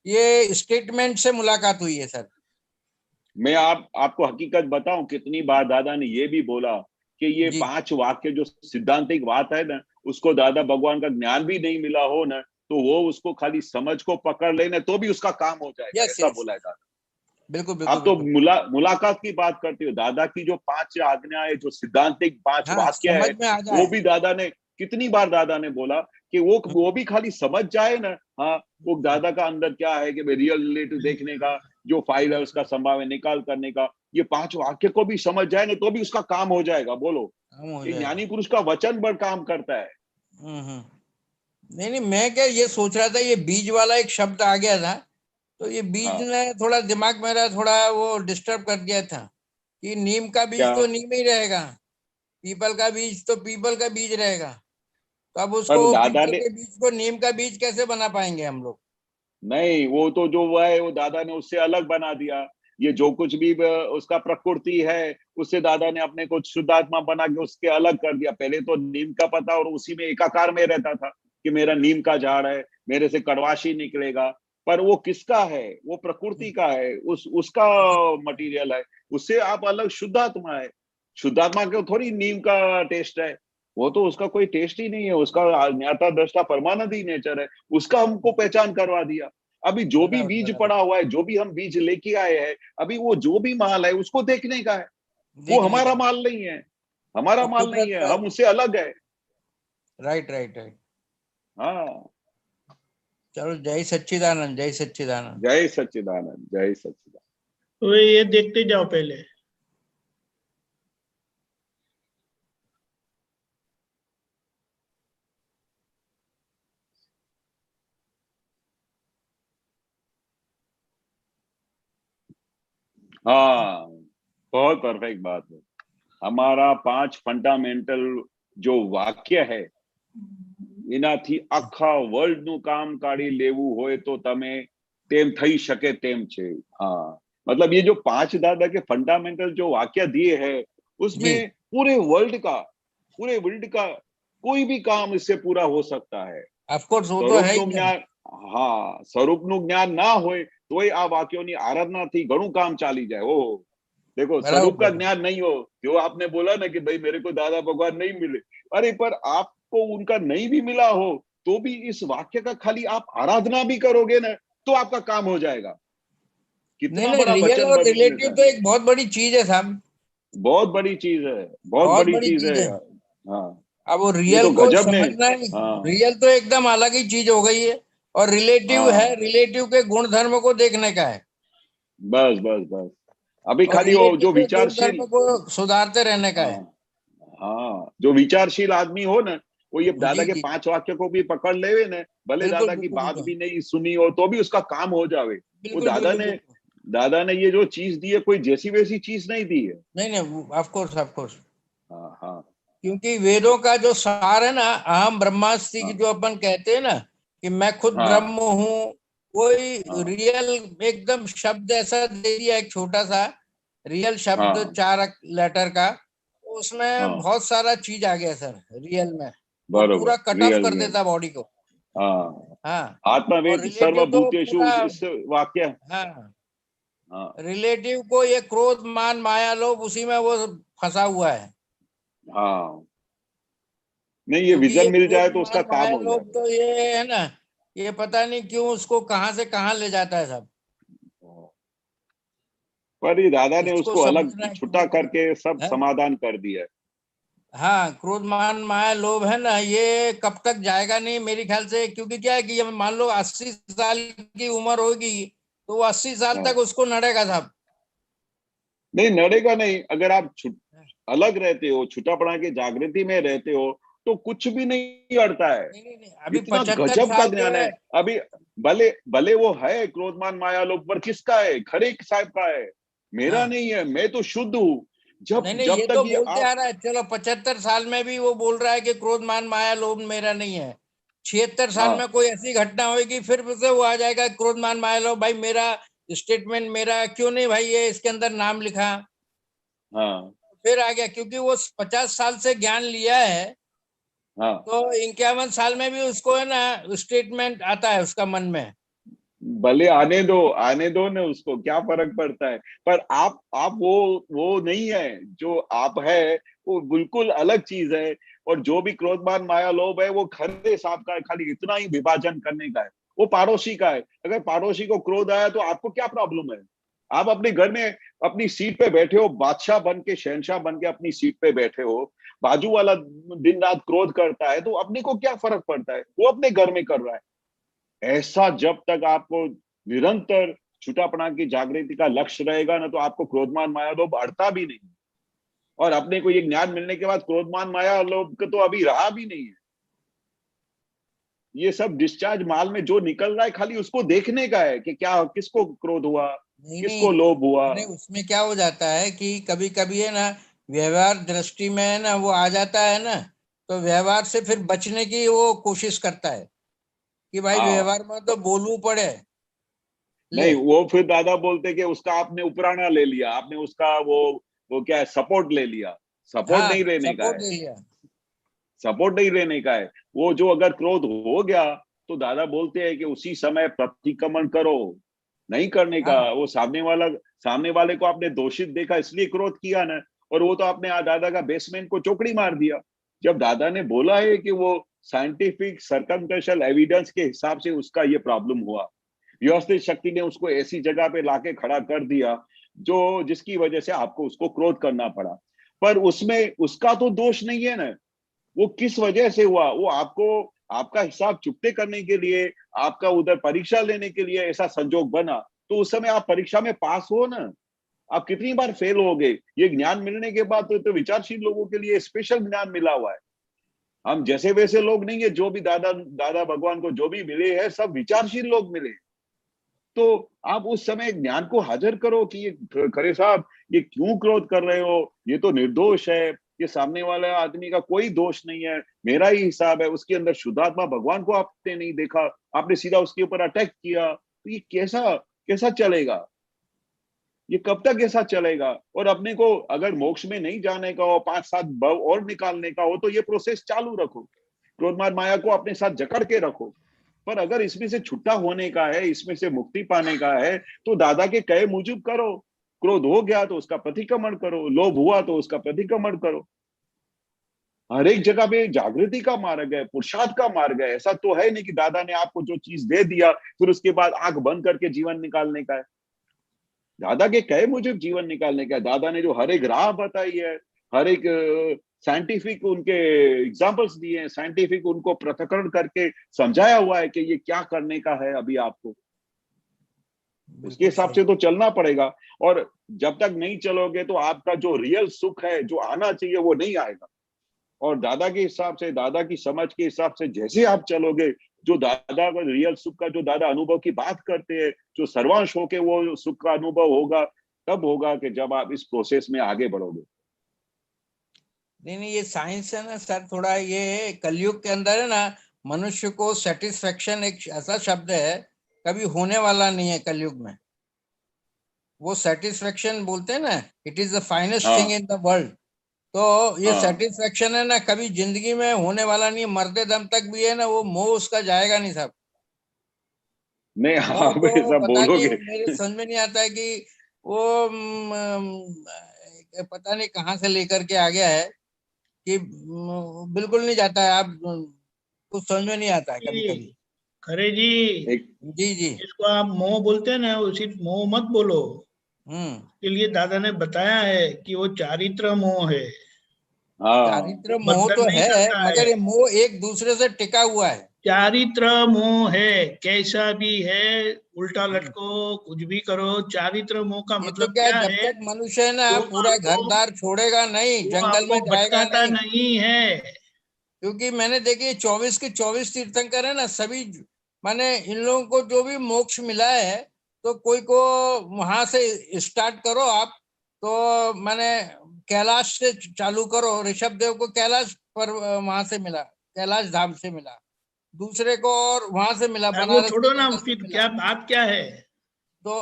ये स्टेटमेंट से मुलाकात हुई है सर। मैं आपको हकीकत बताऊं, कितनी बार दादा ने ये भी बोला कि ये 5 वाक्य जो सिद्धांतिक बात है ना, उसको दादा भगवान का ज्ञान भी नहीं मिला हो ना, तो वो उसको खाली समझ को पकड़ लेना, तो भी उसका काम हो जाएगा। ऐसा बोला है दादा। बिल्कुल आप तो मुलाकात की बात करते हो। दादा की जो 5 आज्ञा है, जो सिद्धांतिक 5 वाक्य है, समझ में आ जाए। वो भी दादा ने कितनी बार दादा ने बोला कि वो भी खाली समझ जाए ना। हाँ, वो दादा का अंदर क्या है कि रियल रिलेटिव देखने का, जो फाइल है उसका संभाव निकाल करने का, ये 5 वाक्य को भी समझ जाए ना, तो भी उसका काम हो जाएगा। बोलो, ये ज्ञानी पुरुष का वचन बड़ काम करता है। नहीं, मैं क्या ये सोच रहा था, ये बीज वाला एक शब्द आ गया था, तो ये बीज ने थोड़ा दिमाग मेरा थोड़ा वो डिस्टर्ब कर दिया था कि नीम का बीज तो नीम ही रहेगा, पीपल का बीज तो पीपल का बीज रहेगा। तो अब उसको पीपल के बीज को नीम का बीज कैसे बना पाएंगे हम लोग? नहीं, वो तो जो वो है, वो दादा ने उससे अलग बना दिया। ये जो कुछ भी उसका प्रकृति है, उससे दादा ने अपने को शुद्धात्मा बना के उसके अलग कर दिया। पहले तो नीम का पता और उसी में एकाकार में रहता था कि मेरा नीम का झाड़ है, मेरे से कड़वाशी निकलेगा। पर वो किसका है? वो प्रकृति का है, उसका मटेरियल है। उससे आप अलग शुद्धात्मा है। शुद्धात्मा को थोड़ी नीम का टेस्ट है, वो तो उसका कोई टेस्ट ही नहीं है। उसका ज्ञाता दृष्टा परमानंदी नेचर है, उसका हमको पहचान करवा दिया। अभी जो भी बीज पड़ा हुआ है, जो भी हम बीज लेके आए हैं, अभी वो जो भी माल है उसको देखने का है। वो हमारा माल नहीं है, हमारा माल नहीं है, हम उससे अलग है। Right right right. हाँ, चलो, जय सच्चिदानंद, जय सच्चिदानंद, जय सच्चिदानंद, जय सच्चिदानंद। तो ये देखते जाओ पहले। हाँ, बहुत परफेक्ट बात है। हमारा 5 फंडामेंटल जो वाक्य है એનાથી આખા વર્લ્ડ નું કામ કાઢી લેવું હોય તો તમે તેમ થઈ શકે તેમ છે। हाँ, मतलब ये जो 5 दादा के फंडामेंटल जो वाक्य दिए हैं उसमें पूरे वर्ल्ड का कोई भी काम इससे पूरा हो सकता है। ऑफ कोर्स वो तो है ही। ज्ञान, हाँ, स्वरूपનું જ્ઞાન ના હોય તોય આ વાક્યોની આરાધનાથી ઘણું કામ ચાલી જાય। ઓહો, देखो स्वरूप का ज्ञान नहीं हो, जो आपने बोला ना कि भाई मेरे को दादा भगवान नहीं मिले, अरे पर आपको उनका नहीं भी मिला हो तो भी इस वाक्य का खाली आप आराधना भी करोगे ना तो आपका काम हो जाएगा। कितना बड़ा रियल वचन और रिलेटिव तो एक बहुत बड़ी चीज है साहब, बहुत बड़ी चीज है, बहुत बड़ी चीज है। हाँ, अब वो रियल तो को गजब ने, समझना, रियल तो एकदम अलग ही चीज हो गई है और रिलेटिव है, रिलेटिव के गुण धर्म को देखने का है। बस बस बस, अभी खाली वो जो विचारशील को सुधारते रहने का है। हाँ, जो विचारशील आदमी हो ना वो ये दादा के 5 वाक्य को भी पकड़ लेवे ना, भले दादा की बात भी नहीं सुनी हो तो भी उसका काम हो जावे। वो दादा ने ये जो चीज दी है कोई जैसी वैसी चीज नहीं दी है। नहीं, ऑफ कोर्स हाँ हाँ, क्योंकि वेदों का जो सार है ना, अहम ब्रह्मास्मि की जो अपन कहते हैं ना कि मैं खुद ब्रह्म हूँ, कोई रियल एकदम शब्द ऐसा दे दिया, एक छोटा सा रियल शब्द 4 लेटर का, उसमें बहुत सारा चीज आ गया सर रियल में, पूरा कट ऑफ कर देता बॉडी को। हाँ, आत्मवेद सर्वभूतेषु इस वाक्य। हाँ, रिलेटिव को ये क्रोध मान माया लोभ उसी में वो फंसा हुआ है। हाँ, नहीं, ये विजन मिल जाए तो उसका काम हो जाए। तो ये है ना, ये पता नहीं क्यों उसको कहां से कहां ले जाता है सब, पर ये दादा ने उसको अलग छुटा करके सब समाधान कर दिया है। हाँ, क्रोध मान माया लोभ है ना, ये कब तक जाएगा नहीं मेरे ख्याल से, क्योंकि क्या है कि मान लो 80 साल की उम्र होगी तो वो 80 साल तक उसको नड़ेगा साहब। नहीं नड़ेगा नहीं, अगर आप अलग रहते हो, छुटापना की जागृति में रहते हो तो कुछ भी नहीं अड़ता है। अभी इतना गजब का ज्ञान है। अभी भले वो है क्रोधमान माया लोभ, पर किसका है? खरे साहब का है, मेरा नहीं है, मैं तो शुद्ध हूँ। जब ये तो बोलते आ रहा है, चलो 75 साल में भी वो बोल रहा है कि क्रोध मान माया लोभ मेरा नहीं है। 76 साल में कोई ऐसी घटना होगी फिर से वो आ जाएगा क्रोध मान माया लोभ, भाई मेरा स्टेटमेंट मेरा क्यों नहीं भाई ये इसके अंदर नाम लिखा। फिर आ गया, क्योंकि वो 50 साल से ज्ञान लिया है। तो 51 साल में भी उसको है ना स्टेटमेंट आता है उसका मन में। भले आने दो ना, उसको क्या फर्क पड़ता है। पर आप वो नहीं है, जो आप है वो बिल्कुल अलग चीज है। और जो भी क्रोधमान माया लोभ है वो खरे साहब का है, खाली इतना ही विभाजन करने का है। वो पड़ोसी का है। अगर पड़ोसी को क्रोध आया तो आपको क्या प्रॉब्लम है? आप अपने घर में अपनी सीट पे बैठे हो, बादशाह बन के, शहनशाह बन के अपनी सीट पे बैठे हो, बाजू वाला दिन रात क्रोध करता है तो अपने को क्या फर्क पड़ता है? वो अपने घर में कर रहा है। ऐसा जब तक आपको निरंतर छुटापना की जागृति का लक्ष्य रहेगा ना तो आपको क्रोधमान माया लोभ अड़ता भी नहीं। और अपने को ये ज्ञान मिलने के बाद क्रोधमान माया लोभ तो अभी रहा भी नहीं है। ये सब डिस्चार्ज माल में जो निकल रहा है खाली उसको देखने का है कि क्या, किसको क्रोध हुआ, किसको लोभ हुआ। उसमें क्या हो जाता है कि कभी कभी है ना व्यवहार दृष्टि में है ना वो आ जाता है ना, तो व्यवहार से फिर बचने की वो कोशिश करता है कि भाई व्यवहार में तो बोलू पड़े। नहीं, वो फिर दादा बोलते कि उसका आपने उपराना ले लिया, आपने उसका वो क्या है, सपोर्ट ले लिया। सपोर्ट नहीं लेने का है, सपोर्ट नहीं लेने का है। वो जो अगर क्रोध हो गया तो दादा बोलते हैं कि उसी समय प्रतिक्रमण करो, नहीं करने का। वो सामने वाले को आपने दोषित देखा इसलिए क्रोध किया ना, और वो तो आपने दादा का बेसमेंट को चौकड़ी मार दिया। जब दादा ने बोला है कि वो साइंटिफिक सर्कमस्टेंशियल एविडेंस के हिसाब से उसका ये प्रॉब्लम हुआ, व्यवस्थित शक्ति ने उसको ऐसी जगह पे लाके खड़ा कर दिया जो जिसकी वजह से आपको उसको क्रोध करना पड़ा। पर उसमें उसका तो दोष नहीं है ना, वो किस वजह से हुआ। वो आपको आपका हिसाब चुकते करने के लिए, आपका उधर परीक्षा लेने के लिए ऐसा संजोग बना। तो उस समय आप परीक्षा में पास हो ना, आप कितनी बार फेल हो गए। ये ज्ञान मिलने के बाद तो विचारशील लोगों के लिए स्पेशल ज्ञान मिला हुआ है। हम जैसे वैसे लोग नहीं है। जो भी दादा भगवान को जो भी मिले हैं सब विचारशील लोग मिले। तो आप उस समय ज्ञान को हाजिर करो कि ये खरे साहब ये क्यों क्रोध कर रहे हो, ये तो निर्दोष है, ये सामने वाले आदमी का कोई दोष नहीं है, मेरा ही हिसाब है, उसके अंदर शुद्धात्मा भगवान को आपने नहीं देखा, आपने सीधा उसके ऊपर अटैक किया, तो ये कैसा कैसा चलेगा, ये कब तक ऐसा चलेगा। और अपने को अगर मोक्ष में नहीं जाने का हो, 5-7 भव और निकालने का हो, तो ये प्रोसेस चालू रखो, क्रोध माया को अपने साथ जकड़ के रखो। पर अगर इसमें से छुट्टा होने का है, इसमें से मुक्ति पाने का है, तो दादा के कहे मुजब करो। क्रोध हो गया तो उसका प्रतिक्रमण करो, लोभ हुआ तो उसका प्रतिक्रमण करो। हर एक जगह पे जागृति का मार्ग है, पुरुषार्थ का मार्ग है। ऐसा तो है नहीं कि दादा ने आपको जो चीज दे दिया फिर उसके बाद आंख बंद करके जीवन निकालने का है। दादा के कहे मुजब जीवन निकालने का है। दादा ने जो हर एक राह बताई है, हर एक साइंटिफिक उनके एग्जांपल्स दिए हैं, साइंटिफिक उनको पृथक्करण करके समझाया हुआ है कि ये क्या करने का है अभी आपको, उसके हिसाब से तो चलना पड़ेगा। और जब तक नहीं चलोगे तो आपका जो रियल सुख है, जो आना चाहिए, वो नहीं आएगा। और दादा के हिसाब से, दादा की समझ के हिसाब से जैसे आप चलोगे, जो दादा का रियल सुख का, जो दादा अनुभव की बात करते हैं, जो सर्वांश होके वो सुख का अनुभव होगा, तब होगा कि जब आप इस प्रोसेस में आगे बढ़ोगे। नहीं, ये साइंस है ना सर, थोड़ा ये कलयुग के अंदर है ना, मनुष्य को सेटिस्फेक्शन एक ऐसा शब्द है, कभी होने वाला नहीं है कलयुग में। वो सेटिस्फेक्शन बोलते हैं ना, it is the finest thing in the world. तो ये सेटिस्फेक्शन है ना, कभी जिंदगी में होने वाला नहीं, मरते दम तक भी है ना, वो मोह उसका जाएगा नहीं साहब। नहीं, आप ऐसा बोलोगे, मेरे समझ में नहीं आता है कि वो पता नहीं कहाँ से लेकर के आ गया है कि बिल्कुल नहीं जाता है। आप कुछ समझ में नहीं आता है कभी कभी। खरे जी, जी इसको आप मोह बोलते हैं ना, उसी मोह मत बोलो। के लिए दादा ने बताया है कि वो चारित्र मोह है। चारित्र मोह तो है, मगर ये मोह एक दूसरे से टिका हुआ है। चारित्र मोह है, कैसा भी है, उल्टा लटको, कुछ भी करो, चारित्र मोह का मतलब क्या है? जब तक मनुष्य है ना पूरा घर-दार छोड़ेगा नहीं, जंगल में जाएगा नहीं है। क्योंकि मैंने देखिए 24 के 24 तीर्थंकर है ना, सभी माने इन लोगों को जो भी मोक्ष मिला है, तो कोई को वहां से स्टार्ट करो आप, तो माने कैलाश से चालू करो। ऋषभ देव को कैलाश पर वहां से मिला, कैलाश धाम से मिला, दूसरे को और वहां से मिला, बनारस छोड़ो ना, उसकी क्या बात क्या है। तो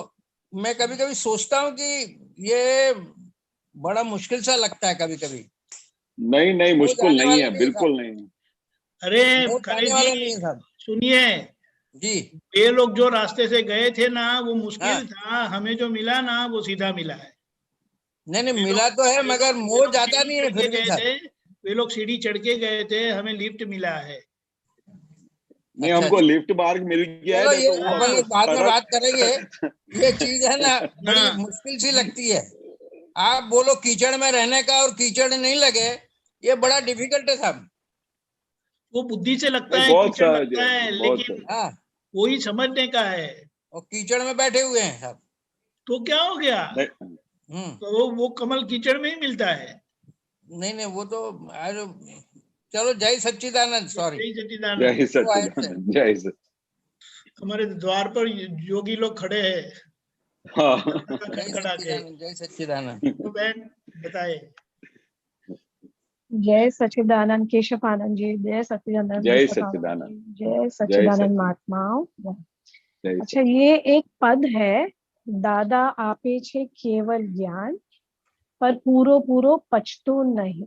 मैं कभी कभी सोचता हूँ कि ये बड़ा मुश्किल सा लगता है कभी कभी। नहीं मुश्किल नहीं है, बिल्कुल नहीं। अरे खरे जी सुनिए जी, ये लोग जो रास्ते से गए थे ना, वो मुश्किल था, हमें जो मिला ना वो सीधा मिला है। नहीं मिला तो है, मगर मोह जाता नहीं है फिर भी थे, वे लोग सीढ़ी चढ़ के गए थे, हमें लिफ्ट मिला है। नहीं, हमको लिफ्ट मार्ग मिल गया है। ये अपन लोग बाद में बात करेंगे। ये चीज है ना बड़ी मुश्किल सी लगती है। आप बोलो कीचड़ में रहने का और कीचड़ नहीं लगे, ये बड़ा डिफिकल्ट है साहब। वो बुद्धि से लगता है, कीचड़ लगता है, लेकिन वही समझने का है। और कीचड़ में बैठे हुए हैं साहब, तो क्या हो गया? तो वो कमल कीचड़ में ही मिलता है। नहीं वो तो चलो, जय सच्चिदानंद। सॉरी, जय सच्चिदानंद, जय सच्चिदानंद। हमारे द्वार पर योगी लोग खड़े हैं। जय सच्चिदानंद। तो बहन बताए। जय सच्चिदानंद केशवानंद जी, जय सच्चिदानंद, जय सच्चिदानंद, जय सच्चिदानंद महात्माओं। अच्छा, ये एक पद है, दादा आपे छे केवल ज्ञान, पर पूरो पूरो पछतो नहीं।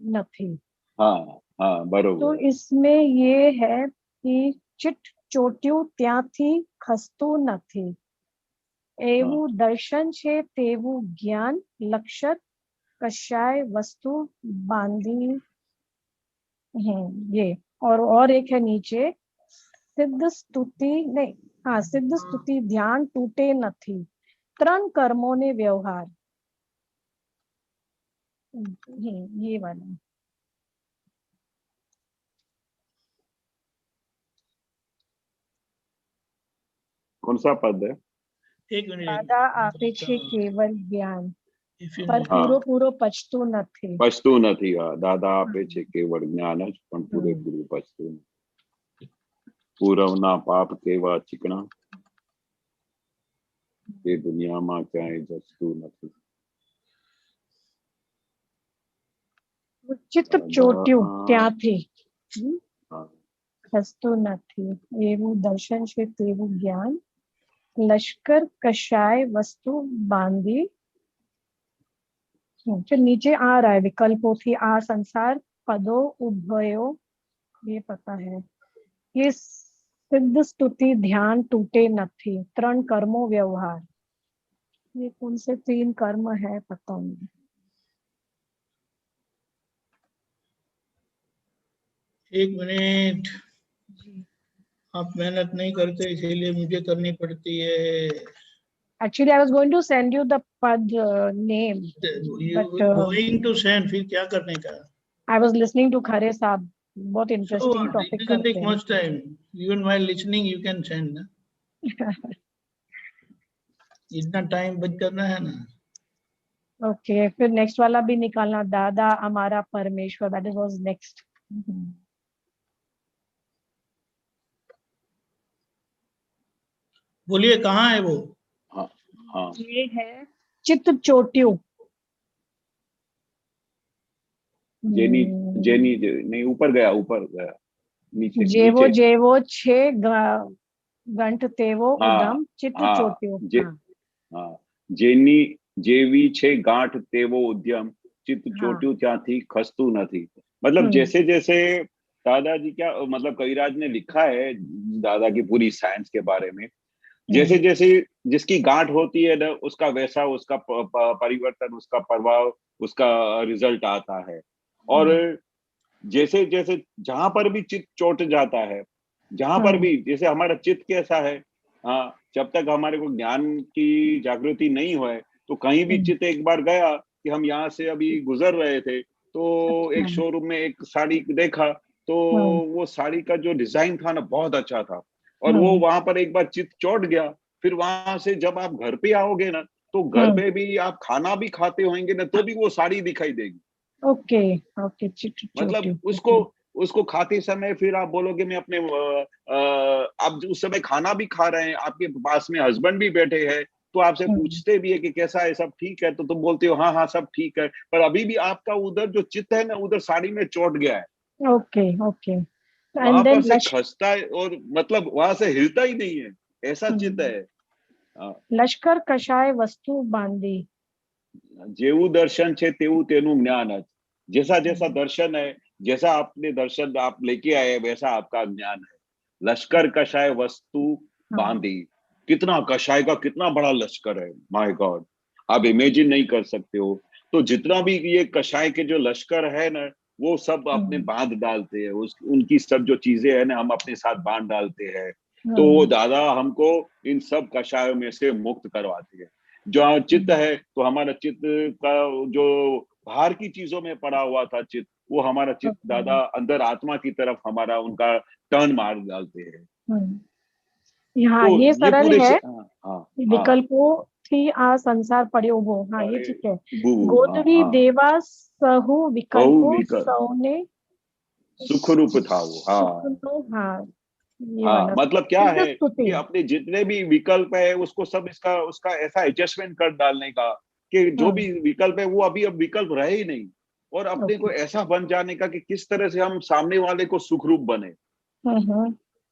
हाँ बरोबर। तो इसमें ये है कि चिट चोट्यू त्याथी खस्तो નથી, એવું દર્શન છે તેવું જ્ઞાન, લક્ષત कषाय वस्तु बांधी है ये। और एक है नीचे, सिद्ध स्तुति नहीं, हाँ, सिद्ध स्तुति ध्यान टूटे નથી, त्रण कर्मों ने व्यवहार, ये वाला। कौन सा पद है? एक मिनट। दादा आपे छे केवल ज्ञान, पर पूरो पछतो નથી। दादा आपे छे केवल ज्ञान ज, पण पूरेपूરું पछતું નથી। પૂરવના પાપ કેવા ચીકણા, એ દુનિયામાં ક્યાંય જતું નથી। ચિત્ત ચોટ્યું ત્યાંથી ખસતું નથી, એવું દર્શન છે તેવું જ્ઞાન, લશ્કર કશાય वस्तु बांधी। फिर नीचे आ रहा है विकल्पों थी, आ संसार पदो उभयो, ये पता है। ये सिद्ध स्तुति ध्यान टूटे नथी, त्रण कर्मों व्यवहार, ये कौन से 3 कर्म है पता नहीं। एक मिनट, आप मेहनत नहीं करते इसीलिए मुझे करनी पड़ती है। Actually, I was going to send you the pad name. Going to send, फिर क्या करने का? I was listening to Khare Saab, बहुत interesting topic it doesn't take much time. Even while listening, you can send. ना? इतना time बच करना है ना। Okay, फिर नेक्स्ट वाला भी निकालना, दादा हमारा परमेश्वर, that was next. बोलिए कहाँ है वो? हाँ ये है चित्त चोट्यू। जेनी जेनी नहीं, ऊपर गया नीचे जेवो जेवो छे गंठ तेवो उदम चित्त चोट्यू। हाँ जेनी जेवी छे गांठ तेवो उद्यम चित्त चोट्यू ત્યાંથી ખસતું નથી। मतलब जैसे जैसे दादाजी क्या मतलब कविराज ने लिखा है दादा की पूरी साइंस के बारे में, जैसे जैसे जिसकी गांठ होती है ना उसका वैसा उसका परिवर्तन, उसका प्रभाव, उसका रिजल्ट आता है। और जैसे जैसे जहां पर भी चित्त चोट जाता है, जहां पर भी, जैसे हमारा चित्त कैसा है, हाँ जब तक हमारे को ज्ञान की जागृति नहीं हुए तो कहीं भी चित्त एक बार गया कि हम यहाँ से अभी गुजर रहे थे तो एक शोरूम में एक साड़ी देखा तो वो साड़ी का जो डिजाइन था ना बहुत अच्छा था, और वो वहां पर एक बार चित्त चोट गया, फिर वहां से जब आप घर पे आओगे ना तो घर पे भी आप खाना भी खाते होंगे ना तो भी वो साड़ी दिखाई देगी। ओके ओके, मतलब उसको खाते समय फिर आप बोलोगे मैं अपने आप उस समय खाना भी खा रहे हैं, आपके पास में हस्बैंड भी बैठे हैं तो आपसे पूछते भी है कि कैसा है, सब ठीक है, तो तुम बोलते हो हाँ हाँ सब ठीक है, पर अभी भी आपका उधर जो चित्त है ना उधर साड़ी में चोट गया है। ओके ओके, वहां पर से खसता है और मतलब वहां से हिलता ही नहीं है, ऐसा चित्त है। લશ્કર કશાય વસ્તુ બાંધી, જેવું દર્શન છે તેવું તેનું જ્ઞાન જ। जैसा जैसा दर्शन है, जैसा आपने दर्शन आप लेके आए वैसा आपका ज्ञान है। लश्कर कशाय वस्तु बांधी, कितना कशाय का कितना बड़ा लश्कर है, माय गॉड, आप इमेजिन नहीं कर सकते हो। तो जितना भी ये कशाय के जो लश्कर है ना वो सब अपने बांध डालते हैं, उनकी सब जो चीजें है ना हम अपने साथ बांध डालते हैं। तो वो दादा हमको इन सब कषायों में से मुक्त करवाते हैं। जो चित्त है तो हमारा चित्त का जो बाहर की चीजों में पड़ा हुआ था चित्त, वो हमारा चित्त दादा अंदर आत्मा की तरफ हमारा उनका टर्न मार डालते हैं। यहाँ तो ये सरल है, विकल्पों थी आ संसार पड़े उभो, हाँ ये ठीक है। गोदरी देवा सहु विकल्पों सौने सुख रूप था वो। हाँ मतलब क्या है कि अपने जितने भी विकल्प है उसको सब उसका ऐसा एडजस्टमेंट कर डालने का कि जो भी विकल्प है वो अभी अब विकल्प रहे ही नहीं, और अपने को ऐसा बन जाने का कि किस तरह से हम सामने वाले को सुख रूप बने।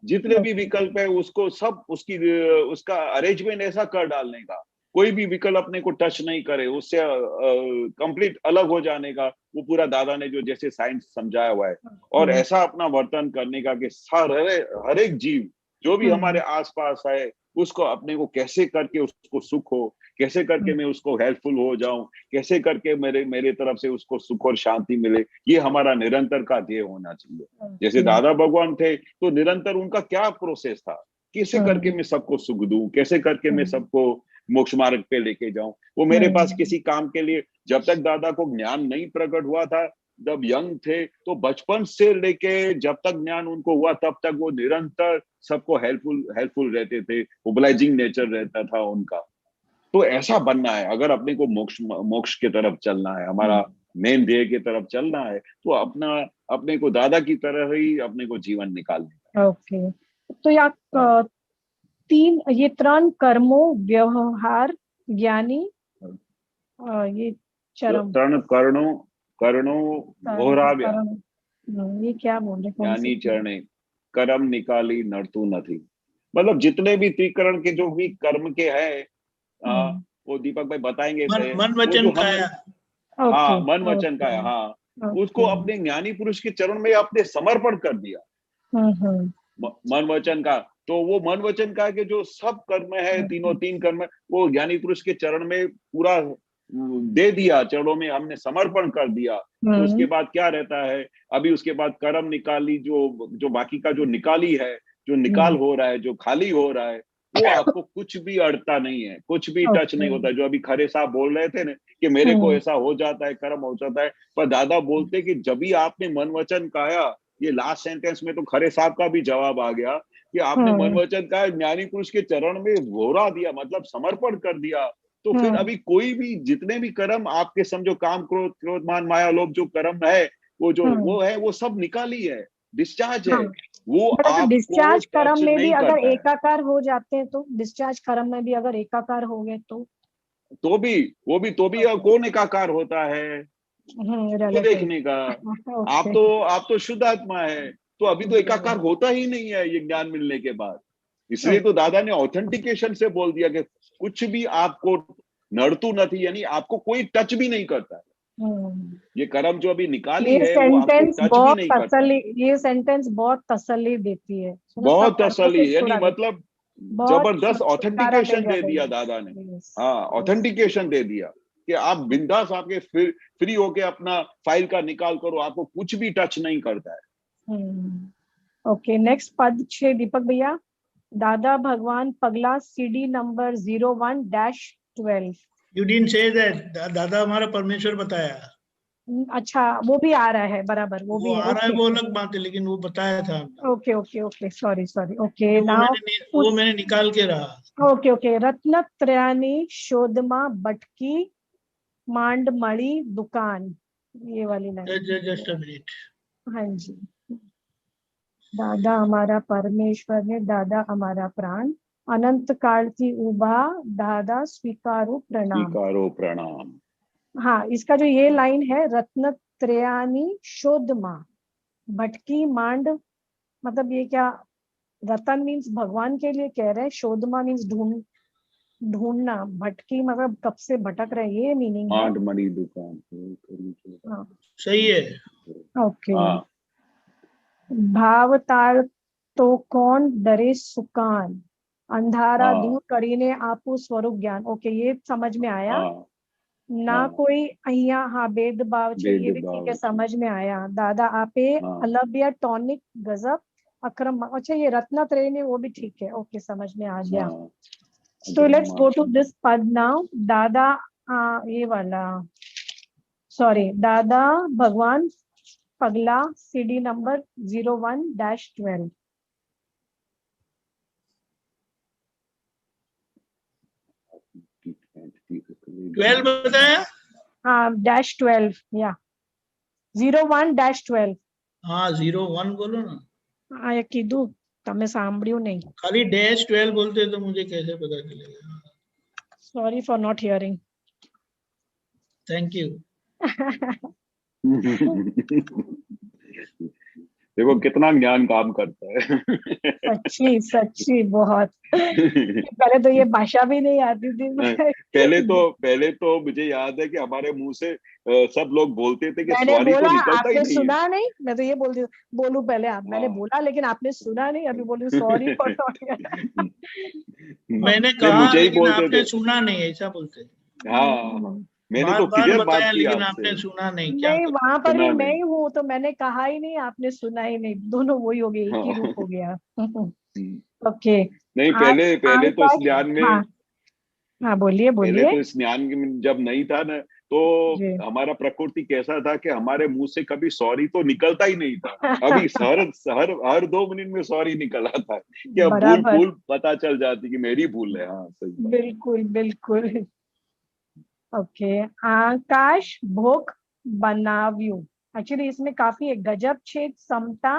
जितने भी विकल्प है उसको सब उसका अरेंजमेंट ऐसा कर डालने का, कोई भी विकल्प अपने को टच नहीं करे, उससे कंप्लीट अलग हो जाने का, वो पूरा दादा ने जो जैसे साइंस समझाया हुआ है। और ऐसा अपना वर्तन करने का कि हर एक जीव जो भी हमारे आसपास है उसको अपने को कैसे करके उसको सुख हो, कैसे करके मैं उसको हेल्पफुल हो जाऊं, कैसे करके मेरे तरफ से उसको सुख और शांति मिले, ये हमारा निरंतर का ध्येय होना चाहिए। जैसे दादा भगवान थे तो निरंतर उनका क्या प्रोसेस था, कैसे करके मैं सबको सुख दूं, कैसे करके मैं सबको मोक्ष मार्ग पे लेके जाऊं। वो मेरे पास किसी काम के लिए, जब तक दादा को ज्ञान नहीं प्रकट हुआ था, जब यंग थे तो बचपन से लेके जब तक ज्ञान उनको हुआ तब तक वो निरंतर सबको हेल्पफुल रहते थे, ओबलाइजिंग नेचर रहता था उनका। तो ऐसा बनना है, अगर अपने को मोक्ष के तरफ चलना है, हमारा मेन ध्येय की तरफ चलना है, तो अपने को दादा की तरह ही अपने को जीवन निकालना। ओके, तो या 3 कर्मों व्यवहार ज्ञानी, ये चरम 3 कर्णों कर्णो घोराव्या ये क्या बोल रहे? ज्ञानी चरणे कर्म निकाली नड़तू नहीं। मतलब जितने भी त्रिकरण के जो भी कर्म के हैं, वो दीपक भाई बताएंगे। मन वचन काया। हाँ, मन वचन काया, हाँ, उसको अपने ज्ञानी पुरुष के चरण में आपने समर्पण कर दिया। मन वचन का, तो वो मन वचन का के जो सब कर्म है, तीन कर्म, वो ज्ञानी पुरुष के चरण में पूरा दे दिया, चरणों में हमने समर्पण कर दिया। तो उसके बाद क्या रहता है? अभी उसके बाद कर्म निकाली, जो बाकी का जो निकाली है, जो निकाल हो रहा है, जो खाली हो रहा है, वो आपको कुछ भी अड़ता नहीं है, कुछ भी टच नहीं होता। जो अभी खरे साहब बोल रहे थे ना कि मेरे को ऐसा हो जाता है, कर्म हो जाता है, पर दादा बोलते कि जब भी आपने मन वचन काया, ये लास्ट सेंटेंस में तो खरे साहब का भी जवाब आ गया कि आपने मन वचन का ज्ञानी पुरुष के चरण में घोरा दिया, मतलब समर्पण कर दिया। तो फिर अभी कोई भी, जितने भी कर्म आपके समझो, काम क्रोध क्रोध मान माया लोभ, जो कर्म है, वो जो वो है, वो सब निकाली है, डिस्चार्ज है। वो आप डिस्चार्ज कर्म में भी अगर एकाकार हो जाते हैं तो, डिस्चार्ज कर्म में भी अगर एकाकार हो गए तो भी कौन एकाकार होता है? तो देखने का आप तो शुद्ध आत्मा है, तो अभी तो एकाकार होता ही नहीं है ये ज्ञान मिलने के बाद। इसलिए तो दादा ने ऑथेंटिकेशन से बोल दिया कि कुछ भी आपको नड़तू नहीं, यानी आपको कोई टच भी नहीं करता है। ये कर्म जो अभी निकाली है, वो आपको टच भी नहीं करता। ये सेंटेंस बहुत तसल्ली देती है, बहुत तसल्ली, यानी मतलब जबरदस्त ऑथेंटिकेशन दे दिया दादा ने। हाँ, ऑथेंटिकेशन दे दिया कि आप बिंदास, आपके फ्री होके अपना फाइल का निकाल करो, आपको कुछ भी टच नहीं करता है। ओके, नेक्स्ट पद 6 दीपक भैया। दादा भगवान पगला CD number 01-12। You didn't say that. दादा हमारा परमेश्वर बताया। अच्छा, वो भी आ रहा है, बराबर, वो भी आ रहा है, वो अलग बात है, लेकिन वो बताया था। Okay okay okay, sorry okay. वो मैंने निकाल के रहा। ओके। रत्नत्रयानी शोधमा बटकी मांड मणि दुकान, ये वाली लाइन। Just a minute. हाँ जी। दादा हमारा परमेश्वर ने, दादा हमारा प्राण, अनंत काल की उभा, दादा स्वीकारो प्रणाम। हाँ, इसका जो ये लाइन है, रत्नत्रयानी शोधमा भटकी मांड, मतलब ये क्या, रतन मीन्स भगवान के लिए कह रहे हैं, शोधमा मीन्स ढूंढना, भटकी मतलब कब से भटक रहे, ये मीनिंग है। मांड मणि दुकान, सही है। ओके। भाव ताल तो कौन डरे सुकान, अंधारा दूर करीने आपू स्वरूप ज्ञान। ओके, ये समझ में आया ना। कोई अहिया, हाँ, भेदभाव चाहिए, ये भी ठीक है, समझ में आया। दादा आपे अलभ्य टॉनिक गजब अक्रम, अच्छा ये रत्नत्रय ने, वो भी ठीक है, ओके, समझ में आ गया। So let's go to this pad now. दादा ये वाला, सॉरी, दादा भगवान पगला सीडी नंबर 01-12। 12 बताया? हाँ, -12 या 01-12। हाँ, 01 बोलो ना। हाँ, ये कीधु तमे सांभळ्યું नहीं। खाली -12 बोलते तो मुझे कैसे पता चलेगा? Sorry for not hearing. Thank you. देखो कितना ज्ञान काम करता है। सच्ची बहुत। पहले तो ये भाषा भी नहीं आती थी। पहले तो मुझे याद है कि हमारे मुंह से सब लोग बोलते थे कि सॉरी तो निकलता ही नहीं। सुना नहीं, मैं तो ये बोलूं पहले आप, मैंने बोला लेकिन आपने सुना नहीं, अभी बोलूं सॉरी फॉर नॉट। मैंने कहा लेकिन आपने सुना नहीं, ऐसा बोलते। हाँ, मैंने तो क्लियर बात की, लेकिन आपने सुना नहीं। क्या नहीं, वहां पर भी मैं ही हूँ, तो मैंने कहा ही नहीं, आपने सुना ही नहीं, दोनों वही हो गए, एक ही रूप हो गया। ओके। नहीं, पहले तो इस ज्ञान में, हाँ बोलिए। पहले तो इस ज्ञान में जब नहीं था ना, तो हमारा प्रकृति कैसा था कि हमारे मुंह से कभी सॉरी तो निकलता ही नहीं था। अभी हर 2 मिनट में सॉरी निकल आता है कि अब भूल पता चल जाती कि मेरी भूल है। हाँ, सही, बिल्कुल। ओके। आकाश भोग बनाव्यू, एक्चुअली इसमें काफी गजब छेद समता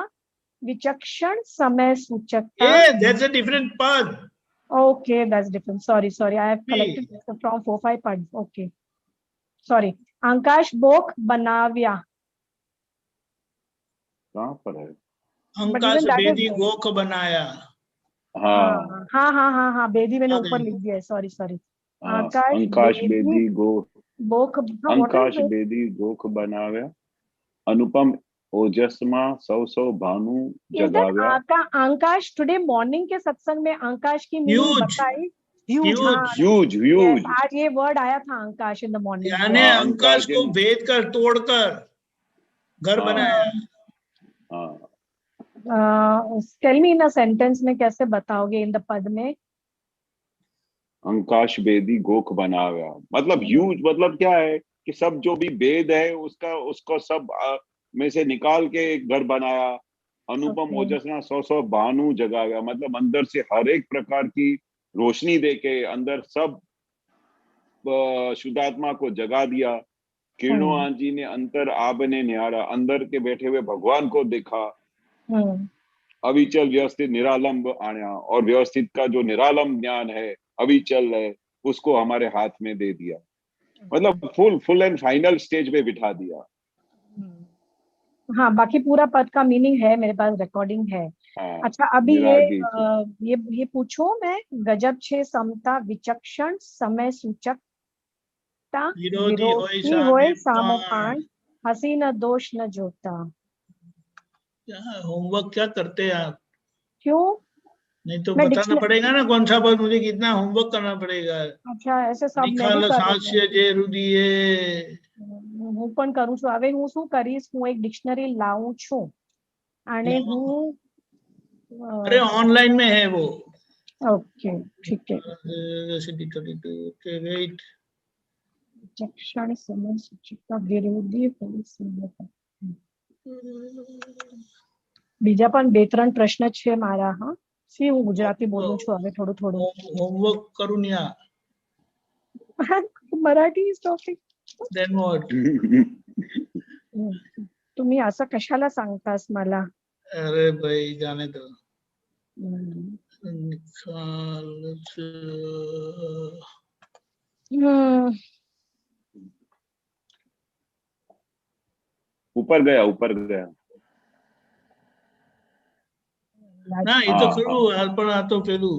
विचक्षण समय सूचकता। That's a different pad. Okay, that's different. Sorry. I have collected from 4-5 pads. Okay. Sorry. आकाश बोक बनाव्या। कहाँ पर है? आकाश बेदी गोख बनाया। हाँ हाँ हाँ हाँ हाँ, बेदी मैंने ऊपर लिख दिया है, सॉरी सॉरी। आकाश बेदी बोक, आकाश बेदी गोख बनाव्या, अनुपम ओजस्मा सौ सौ भानु जगाव्या। आकाश टुडे मॉर्निंग के सत्संग में आकाश की मीनिंग बताई। Huge huge. आज ये वर्ड आया था आकाश इन द मॉर्निंग। यानी आकाश को भेद कर तोड़कर घर बनाया। Tell me in a sentence में कैसे बताओगे इन द पद में? आकाश बेदी गोख बनाव्या मतलब ह्यूज, मतलब क्या है कि सब जो भी वेद है उसको सब में से निकाल के एक घर बनाया। अनुपम ओजस्ना सौ सौ भानु जगाव्या मतलब अंदर से हर एक प्रकार की रोशनी देके अंदर सब शुद्धात्मा को जगा दिया। किरणों जी ने अंतर आपने निहारा, अंदर के बैठे हुए भगवान को देखा। अविचल व्यवस्थित निरालंब आया, और व्यवस्थित का जो निरालंब ज्ञान है, अविचल है, उसको हमारे हाथ में दे दिया। मतलब फुल एंड फाइनल स्टेज पे बिठा दिया। हाँ, बाकी पूरा पद का मीनिंग है, मेरे पास रिकॉर्डिंग है। अच्छा, अभी ये पूछो मैं, गजब छे समता विचक्षण समय सूचकता विरोधी होए सामो पान हसी न दोष न जोता। होमवर्क क्या करते हैं आप? क्यों? नहीं तो बताना पड़ेगा ना कौन सा पद, मुझे कितना होमवर्क करना पड़ेगा। अच्छा, ऐसे सब मैं भी कर रही हूँ। હું પણ કરું છું। હવે હું શું કરીશ, હું એક ડિક્શનરી લાવું છું અને હું अरे ऑनलाइन में है वो। ओके, ठीक है। वेट, विचक्षण समय सूचकता विरोधी બીજા પણ 2-3 પ્રશ્ન છે મારા। હા, હું ગુજરાતી બોલું છું હવે થોડું થોડું। होमवर्क करून या। Marathi is talking. Then what? तुम्ही असं कशाला सांगतास मला? अरे भाई जाने दो। ऊपर गया ના એ તો ખરું, પણ આ તો પેલું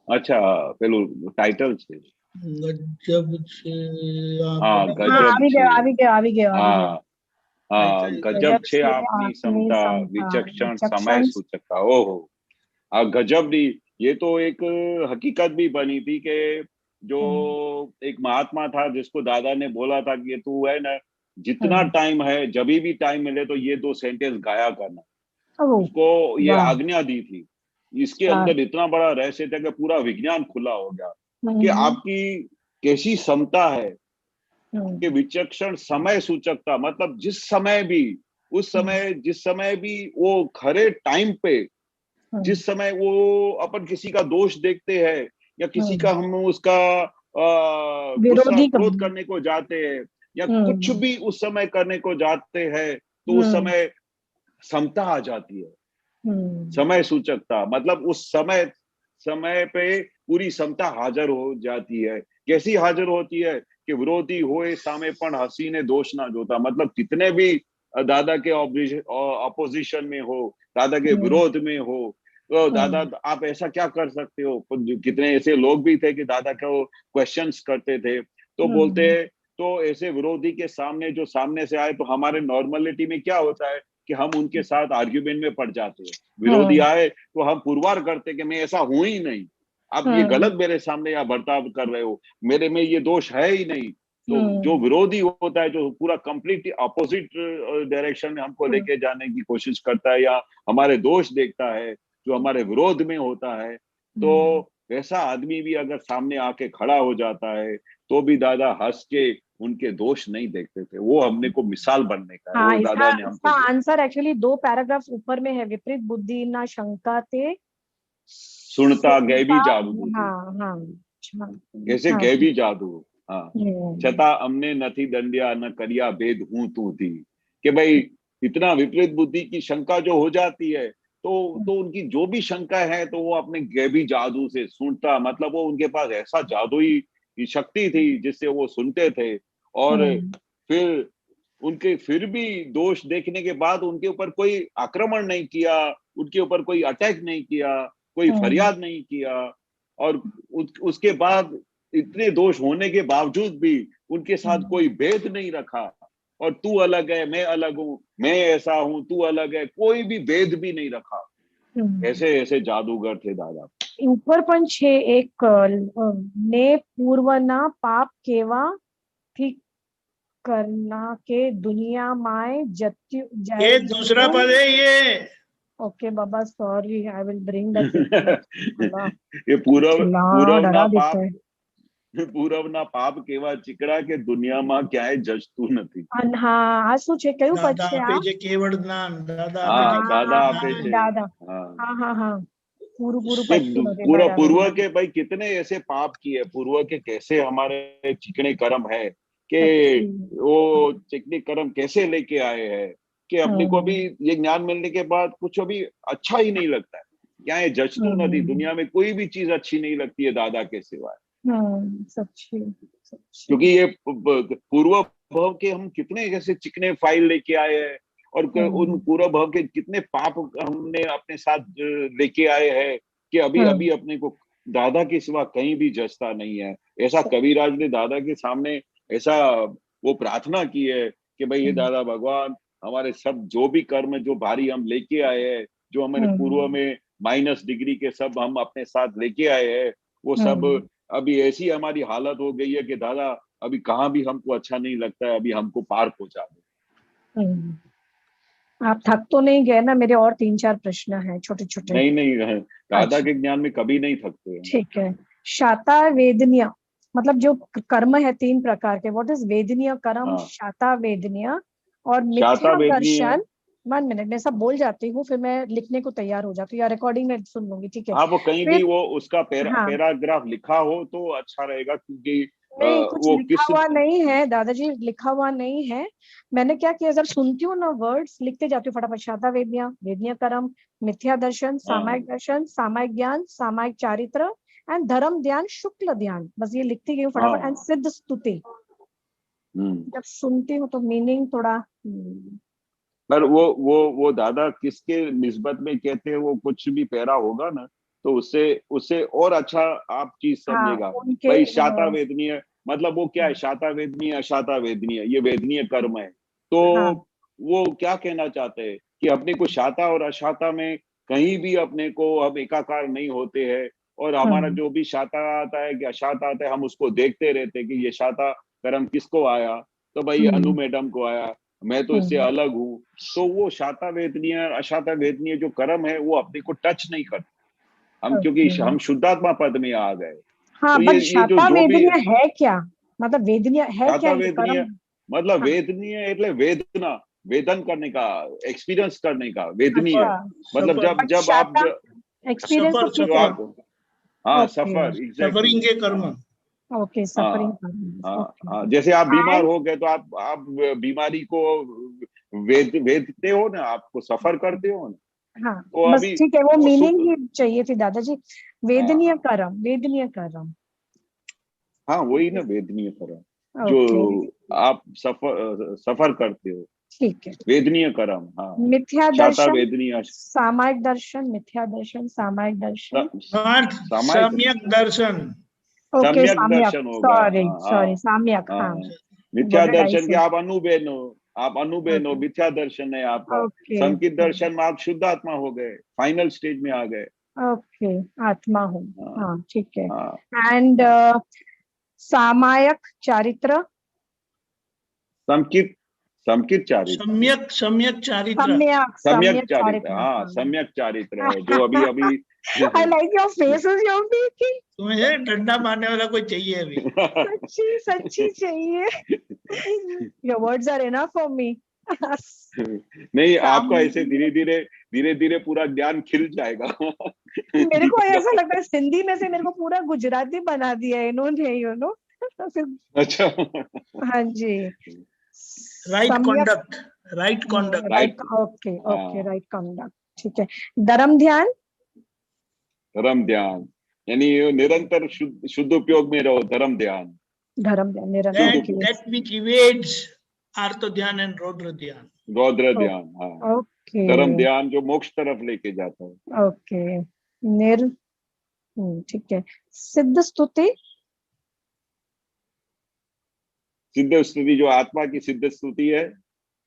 अच्छा પેલું ટાઇટલ છે ગજબ છે। हाँ गजब આવી ગયો। हाँ गजब छे आपनी समता विचक्षण समय सूचकता। ओहो, गजब दी। ये तो एक हकीकत भी बनी थी कि जो एक महात्मा था जिसको दादा ने बोला था कि तू है ना, जितना टाइम है जब भी टाइम मिले तो ये 2 सेंटेंस गाया करना, उसको ये आज्ञा दी थी। इसके अंदर इतना बड़ा रहस्य था कि पूरा विज्ञान खुला हो गया कि आपकी कैसी क्षमता है कि विचक्षण समय सूचकता, मतलब जिस समय भी, उस समय जिस समय भी वो खरे टाइम पे, जिस समय वो अपन किसी का दोष देखते हैं या किसी का हम उसका गुस्सा क्रोध करने को जाते हैं या कुछ भी उस समय करने को जाते हैं, तो उस समय क्षमता आ जाती है। समय सूचकता मतलब उस समय पे पूरी क्षमता हाजिर हो जाती है। कैसी हाजिर होती है कि विरोधी होए सामे पण हसी ने दोष ना जोता, मतलब कितने भी दादा के अपोजिशन में हो, दादा के विरोध में हो, तो दादा आप ऐसा क्या कर सकते हो। कितने ऐसे लोग भी थे कि दादा को क्वेश्चंस करते थे, तो बोलते तो ऐसे विरोधी के सामने जो सामने से आए, तो हमारे नॉर्मलिटी में क्या होता है कि हम उनके साथ आर्ग्यूमेंट में पड़ जाते हैं। विरोधी आए तो हम पुरवार करते कि मैं ऐसा हूं ही नहीं, आप ये गलत मेरे सामने या बर्ताव कर रहे हो, मेरे में ये दोष है ही नहीं। तो जो विरोधी होता है, जो पूरा कंप्लीट अपोजिट डायरेक्शन में हमको लेके जाने की कोशिश करता है या हमारे दोष देखता है, जो हमारे विरोध में होता है, तो वैसा आदमी भी अगर सामने आके खड़ा हो जाता है तो भी दादा हंस के उनके दोष नहीं देखते थे। वो हमने को मिसाल बनने का है। हाँ, वो दादा ने हमको आंसर एक्चुअली 2 पैराग्राफ ऊपर में है। विपरीत बुद्धि ना शंका ते सुनता गैबी जादू। हाँ कैसे गैबी जादू। हाँ, छता हमने नथी दंडिया न करिया भेद हूं तू थी, कि भाई इतना विपरीत बुद्धि की शंका जो हो जाती है, तो उनकी जो भी शंका है तो वो अपने गैबी जादू से सुनता, मतलब वो उनके पास ऐसा जादुई शक्ति थी जिससे वो सुनते थे और फिर उनके फिर भी दोष देखने के बाद उनके ऊपर कोई आक्रमण नहीं किया, उनके ऊपर कोई अटैक नहीं किया, कोई फरियाद नहीं किया, और उसके बाद इतने दोष होने के बावजूद भी उनके साथ कोई भेद नहीं रखा, और तू अलग है मैं अलग हूँ, मैं ऐसा हूँ तू अलग है, कोई भी भेद भी नहीं रखा। ऐसे ऐसे जादूगर थे दादा। ऊपर पण छे एक ने पूर्वना पाप केवा थी करना के दुनिया माय जत्यु ये दूसरा पद है ये। Okay Baba sorry, I will bring that. ये पूरव ना पाप, પૂરવ ના પાપ કેવા ચીકડા કે દુનિયામાં ક્યાંય જજતું નથી. હા આ શું છે, કયું પદ દાદા છે આપે આ? છે કેવળ જ્ઞાન, દાદા દાદા આપે છે। દાદા, हाँ हाँ हाँ पूर्व पूर्व के भाई कितने ऐसे पाप किए, पूर्व के कैसे हमारे चिकने कर्म है कि वो चिकने कर्म कैसे लेके आए हैं कि अपने को भी ये ज्ञान मिलने के बाद कुछ अभी अच्छा ही नहीं लगता है, क्या ये जचतू नहीं, दुनिया में कोई भी चीज अच्छी नहीं लगती है दादा के सिवाय। सच्ची। क्योंकि ये पूर्व भव के हम कितने ऐसे चिकने फाइल लेके आए हैं, और उन पूर्व भव के कितने पाप हमने अपने साथ लेके आए हैं कि अभी अभी अपने को दादा के सिवा कहीं भी जचता नहीं है। ऐसा कबीराज ने दादा के सामने ऐसा वो प्रार्थना की है कि भाई ये दादा भगवान, हमारे सब जो भी कर्म जो भारी हम लेके आए हैं, जो हमारे पूर्व में माइनस डिग्री के सब हम अपने साथ लेके आए हैं, वो सब अभी ऐसी हमारी हालत हो गई है कि दादा अभी कहाँ भी हमको अच्छा नहीं लगता है, अभी हमको पार पहुंचा दो। आप थक तो नहीं गए ना? मेरे और 3-4 प्रश्न हैं छोटे छोटे। नहीं दादा के ज्ञान में कभी नहीं थकते। ठीक है। शाता वेदनीय मतलब जो कर्म है 3 प्रकार के, व्हाट इज वेदनीय कर्म, शाता वेदनीय और मिथ्या दर्शन। 1 मिनट, मैं सब बोल जाती हूँ फिर मैं लिखने को तैयार हो जाती हूँ या रिकॉर्डिंग में सुन लूंगी, ठीक है? आप कहीं भी वो उसका पैराग्राफ लिखा हो तो अच्छा रहेगा, क्योंकि नहीं कुछ लिखा हुआ नहीं है दादाजी, लिखा हुआ नहीं है। मैंने क्या किया, जब सुनती हूँ ना वर्ड्स लिखते जाती हूँ फटाफट। शाता वेदनीय, वेदनीय कर्म, मिथ्या दर्शन, सामायिक ज्ञान, सामायिक चारित्र एंड धर्म ध्यान, शुक्ल ध्यान, बस ये लिखती गई हूँ फटाफट। एंड सिद्ध स्तुति। जब सुनती हूँ तो मीनिंग थोड़ा पर वो दादा किसके निस्बत में कहते हैं, वो कुछ भी पैरा होगा ना तो उससे और अच्छा आप चीज समझेगा। भाई शाता वेदनीय मतलब वो क्या है, शाता वेदनीय अशाता वेदनीय, ये वेदनीय कर्म है। तो वो क्या कहना चाहते हैं कि अपने को शाता और अशाता में कहीं भी अपने को हम एकाकार नहीं होते हैं, और हमारा जो भी शाता आता है कि अशाता आता है हम उसको देखते रहते हैं कि ये शाता कर्म किसको आया, तो भाई अनु मैडम को आया, मैं तो इससे अलग हूँ। तो वो शाता वेदनीय अशाता वेदनीय जो कर्म है वो अपने को टच नहीं करते हम, क्योंकि हम शुद्धात्मा पद में आ गए। हाँ, तो ये जो वेदनीय है क्या, मतलब वेदनीय है क्या? वेदनीय मतलब वेदनीय એટલે वेदना, वेदन करने का, एक्सपीरियंस करने का वेदनीय। मतलब जब आप एक्सपीरियंस सफरिंग के कर्म। Okay, suffering. जैसे आप बीमार हो गए तो आप बीमारी को वेदते हो ना, आपको सफर करते हो ना। हाँ, बस ठीक है, वो मीनिंग ही चाहिए थी दादाजी। वेदनीय कर्म, वेदनीय कर्म। हाँ वही ना, वेदनीय कर्म जो आप सफर करते हो, ठीक है, वेदनीय कर्म। हाँ, मिथ्या दर्शन, वेदनीय, सामायिक दर्शन, मिथ्या दर्शन, सामायिक दर्शन, सम्यक दर्शन। ओके, सम्यक, सॉरी सम्यक। हाँ, मिथ्या दर्शन के आप अनुबेन हो, आप अनुबेन हो, मिथ्या दर्शन है आपका। संकित दर्शन में आप शुद्ध आत्मा हो गए, फाइनल स्टेज में आ गए। ओके, आत्मा हो। हाँ ठीक है। एंड सामायक चारित्र, संकित चारित्र, सम्यक चारित्र, सम्यक चारित्र। हाँ, सम्यक चारित्र है जो अभी I like your faces you're making। तुम्हें डंडा मारने वाला कोई चाहिए अभी। सच्ची चाहिए। Your words are enough for me। नहीं, आपका ऐसे धीरे धीरे पूरा ज्ञान खिल जाएगा। मेरे को ऐसा लगता है सिंधी में से मेरे को पूरा गुजराती बना दिया है इन्होंने, यू नो। अच्छा, हाँ जी। Right conduct, okay, right conduct, ठीक है। धर्म ध्यान, यानी निरंतर शुद्ध उपयोग में रहो, धर्म ध्यान। धर्म ध्यान, निरंतर that which evades आर्त ध्यान एंड रौद्र ध्यान। रौद्र ध्यान, हाँ। ओके, धर्म ध्यान जो मोक्ष तरफ लेके जाता है। ओके, ठीक है। सिद्ध स्तुति, सिद्ध स्तुति जो आत्मा की सिद्ध स्तुति है,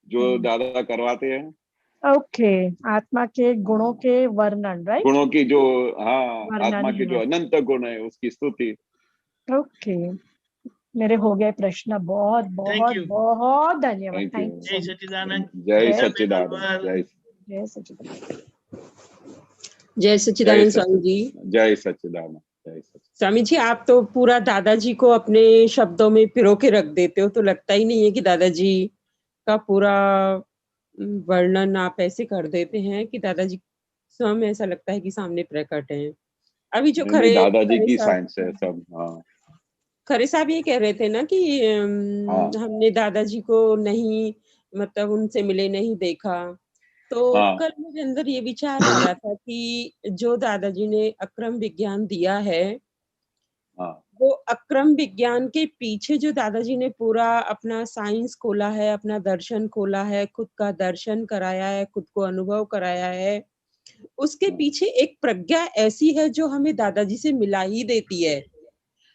जो दादा करवाते हैं। ओके, आत्मा के गुणों के वर्णन, राइट? गुणों की जो, हाँ, वर्णन आत्मा के जो अनंत गुण है उसकी स्तुति। ओके, मेरे हो गए प्रश्न। बहुत बहुत बहुत धन्यवाद। Thank you. जय सच्चिदानंद। जय सच्चिदानंद। जय सच्चिदानंद। जय सच्चिदानंद स्वामी जी। जय सच्चिदानंद। स्वामी जी, आप तो पूरा दादाजी को अपने शब्दों में पिरो के रख देते हो, तो लगता ही नहीं है कि दादाजी का पूरा वर्णन आप ऐसे कर देते हैं कि दादाजी स्वयं ऐसा लगता है कि सामने प्रकट हैं। अभी जो खरे दादाजी की साइंस है सब। हाँ, खरे साहब ये कह रहे थे ना कि हमने दादाजी को नहीं, मतलब उनसे मिले, नहीं देखा, तो कल मेरे अंदर ये विचार आ रहा था कि जो दादाजी ने अक्रम विज्ञान दिया है, वो अक्रम विज्ञान के पीछे जो दादाजी ने पूरा अपना साइंस खोला है, अपना दर्शन खोला है, खुद का दर्शन कराया है, खुद को अनुभव कराया है, उसके पीछे एक प्रज्ञा ऐसी है जो हमें दादाजी से मिला ही देती है,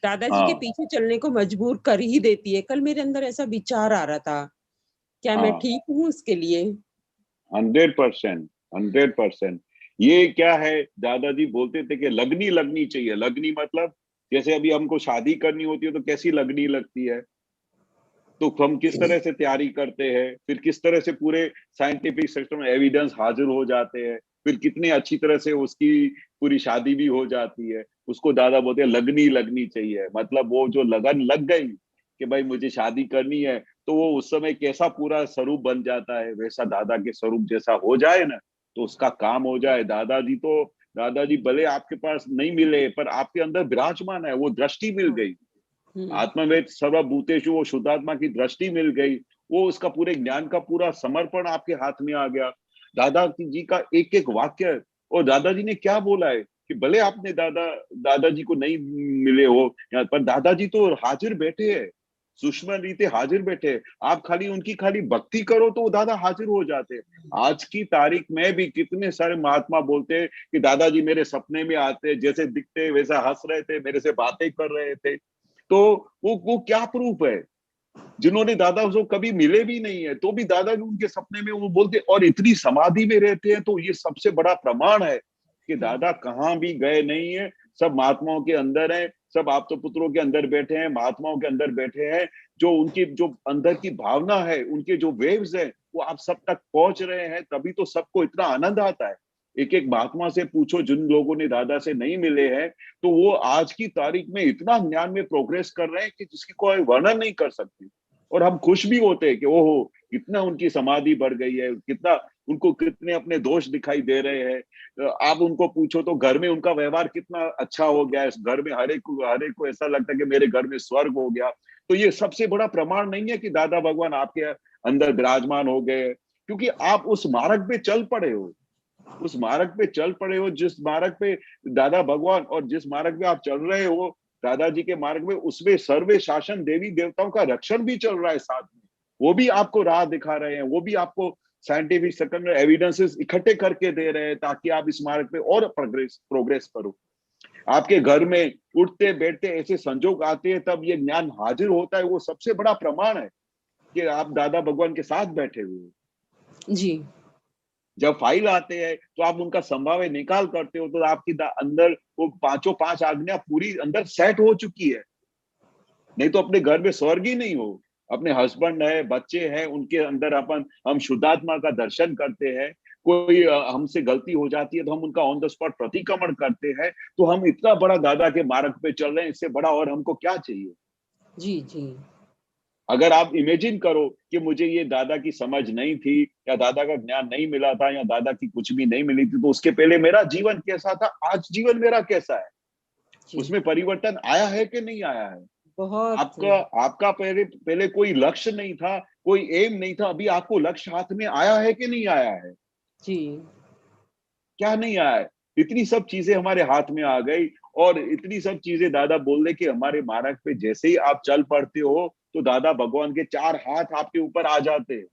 दादाजी के पीछे चलने को मजबूर कर ही देती है। कल मेरे अंदर ऐसा विचार आ रहा था, क्या मैं ठीक हूँ उसके लिए? 100%। ये क्या है, दादाजी बोलते थे कि लगनी लगनी चाहिए। लगनी मतलब जैसे अभी हमको शादी करनी होती है तो कैसी लगनी लगती है, तो हम किस तरह से तैयारी करते हैं, फिर किस तरह से पूरे साइंटिफिक सिस्टम में एविडेंस हाजिर हो जाते हैं, फिर कितनी अच्छी तरह से उसकी पूरी शादी भी हो जाती है। उसको दादा बोलते हैं लगनी लगनी चाहिए। मतलब वो जो लगन लग गई कि भाई मुझे शादी करनी है, तो वो उस समय कैसा पूरा स्वरूप बन जाता है, वैसा दादा के स्वरूप जैसा हो जाए ना, तो उसका काम हो जाए। दादाजी भले आपके पास नहीं मिले, पर आपके अंदर विराजमान है, वो दृष्टि मिल गई। आत्मवेद सर्वभूतेषु, वो शुद्धात्मा की दृष्टि मिल गई, वो उसका पूरे ज्ञान का पूरा समर्पण आपके हाथ में आ गया। दादाजी का एक एक वाक्य, और दादाजी ने क्या बोला है कि भले आपने दादाजी को नहीं मिले हो, पर दादाजी तो हाजिर बैठे हैं, सूक्ष्म रीते हाजिर बैठे। आप खाली उनकी खाली भक्ति करो तो वो दादा हाजिर हो जाते। आज की तारीख में भी कितने सारे महात्मा बोलते हैं कि दादाजी मेरे सपने में आते, जैसे दिखते वैसा हंस रहे थे, मेरे से बातें कर रहे थे। तो वो क्या प्रूफ है, जिन्होंने दादा को कभी मिले भी नहीं है, तो भी दादाजी उनके सपने में वो बोलते, और इतनी समाधि में रहते हैं। तो ये सबसे बड़ा प्रमाण है कि दादा कहाँ भी गए नहीं है, सब महात्माओं के अंदर है, सब आप तो पुत्रों के अंदर बैठे हैं, महात्माओं के अंदर बैठे हैं। जो उनकी जो अंदर की भावना है, उनके जो वेव्स है, वो आप सब तक पहुंच रहे हैं, तभी तो सबको इतना आनंद आता है। एक एक महात्मा से पूछो जिन लोगों ने दादा से नहीं मिले हैं, तो वो आज की तारीख में इतना ज्ञान में प्रोग्रेस कर रहे हैं कि जिसकी कोई वर्णन नहीं कर सकती। और हम खुश भी होते हैं कि ओहो कितना उनकी समाधि बढ़ गई है, कितना उनको कितने अपने दोष दिखाई दे रहे हैं। आप उनको पूछो तो घर में उनका व्यवहार कितना अच्छा हो गया है, घर में हर एक को ऐसा लगता है कि मेरे घर में स्वर्ग हो गया। तो ये सबसे बड़ा प्रमाण नहीं है कि दादा भगवान आपके अंदर विराजमान हो गए, क्योंकि आप उस मार्ग पे चल पड़े हो, उस मार्ग पे चल पड़े हो, जिस मार्ग पे दादा भगवान और जिस मार्ग पे आप चल रहे हो, दादाजी के मार्ग में, उसमें सर्वे शासन देवी देवताओं का रक्षण भी चल रहा है साथ में। वो भी आपको राह दिखा रहे हैं, वो भी आपको साइंटिफिक सेकंड एविडेंसेस इकट्ठे करके दे रहे हैं, ताकि आप इस मार्ग पे और प्रोग्रेस करो। आपके घर में उठते बैठते ऐसे संजोग आते हैं, तब ये ज्ञान हाजिर होता है। वो सबसे बड़ा प्रमाण है कि आप दादा भगवान के साथ बैठे हुए हो। जी, जब फाइल आते हैं तो आप उनका संभाव्य निकाल करते हो, तो आपकी अंदर वो पांच आज्ञा पूरी अंदर सेट हो चुकी है। नहीं तो अपने घर में स्वर्ग ही नहीं हो। अपने हस्बैंड है, बच्चे हैं, उनके अंदर हम शुद्धात्मा का दर्शन करते हैं। कोई हमसे गलती हो जाती है तो हम उनका ऑन द स्पॉट प्रतिक्रमण करते हैं। तो हम इतना बड़ा दादा के मार्ग पे चल रहे हैं, इससे बड़ा और हमको क्या चाहिए। जी जी। अगर आप इमेजिन करो कि मुझे ये दादा की समझ नहीं थी, या दादा का ज्ञान नहीं मिला था, या दादा की कुछ भी नहीं मिली थी, तो उसके पहले मेरा जीवन कैसा था, आज जीवन मेरा कैसा है, उसमें परिवर्तन आया है कि नहीं आया है। बहुत आपका पहले कोई लक्ष्य नहीं था, कोई एम नहीं था, अभी आपको लक्ष्य हाथ में आया है कि नहीं आया है। जी, क्या नहीं आया है, इतनी सब चीजें हमारे हाथ में आ गई। और इतनी सब चीजें दादा बोल रहे कि हमारे मार्ग पे जैसे ही आप चल पड़ते हो तो दादा भगवान के 4 हाथ आपके ऊपर आ जाते हैं।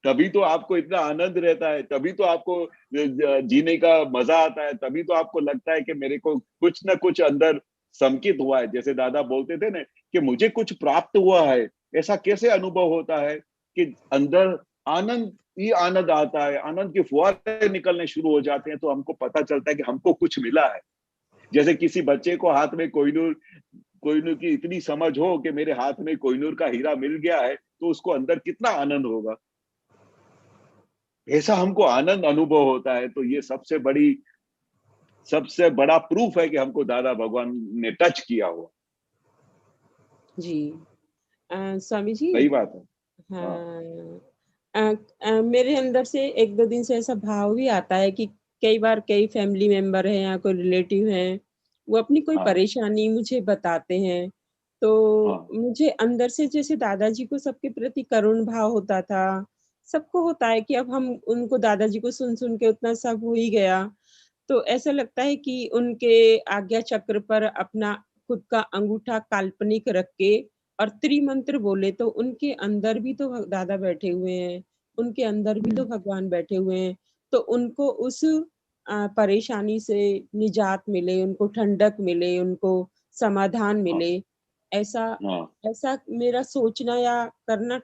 तभी तो आपको इतना आनंद रहता है, तभी तो आपको जीने का मजा आता है, तभी तो आपको लगता है कि मेरे को कुछ ना कुछ अंदर संकित हुआ है। जैसे दादा बोलते थे ना कि मुझे कुछ प्राप्त हुआ है, ऐसा कैसे अनुभव होता है कि अंदर आनंद ही आनंद आता है, आनंद के फुहारे निकलने शुरू हो जाते हैं, तो हमको पता चलता है कि हमको कुछ मिला है। जैसे किसी बच्चे को हाथ में कोहिनूर की इतनी समझ हो कि मेरे हाथ में कोहिनूर का हीरा मिल गया है, तो उसको अंदर कितना आनंद होगा। ऐसा हमको आनंद अनुभव होता है। तो ये सबसे बड़ा प्रूफ है कि हमको दादा भगवान ने टच किया हुआ। जी स्वामी जी। सही बात है। हाँ, मेरे अंदर से 1-2 दिन से ऐसा भाव भी आता है कि कई बार कई फैमिली मेंबर हैं या कोई रिलेटिव हैं, वो अपनी कोई परेशानी मुझे बताते हैं, तो मुझे अंदर से जैसे दादाजी को सबके प्रति करुण भाव होता था, सबको होता है कि अब हम उनको दादाजी को सुन के उतना सब हो ही गया, तो ऐसा लगता है कि उनके आज्ञा चक्र पर अपना खुद का अंगूठा काल्पनिक रख के और त्रिमंत्र बोले तो उनके अंदर भी तो दादा बैठे हुए हैं, उनके अंदर भी तो भगवान बैठे हुए हैं, तो उनको उस परेशानी से निजात मिले, उनको ठंडक मिले, उनको समाधान मिले, ऐसा मेरा सोचना या करना,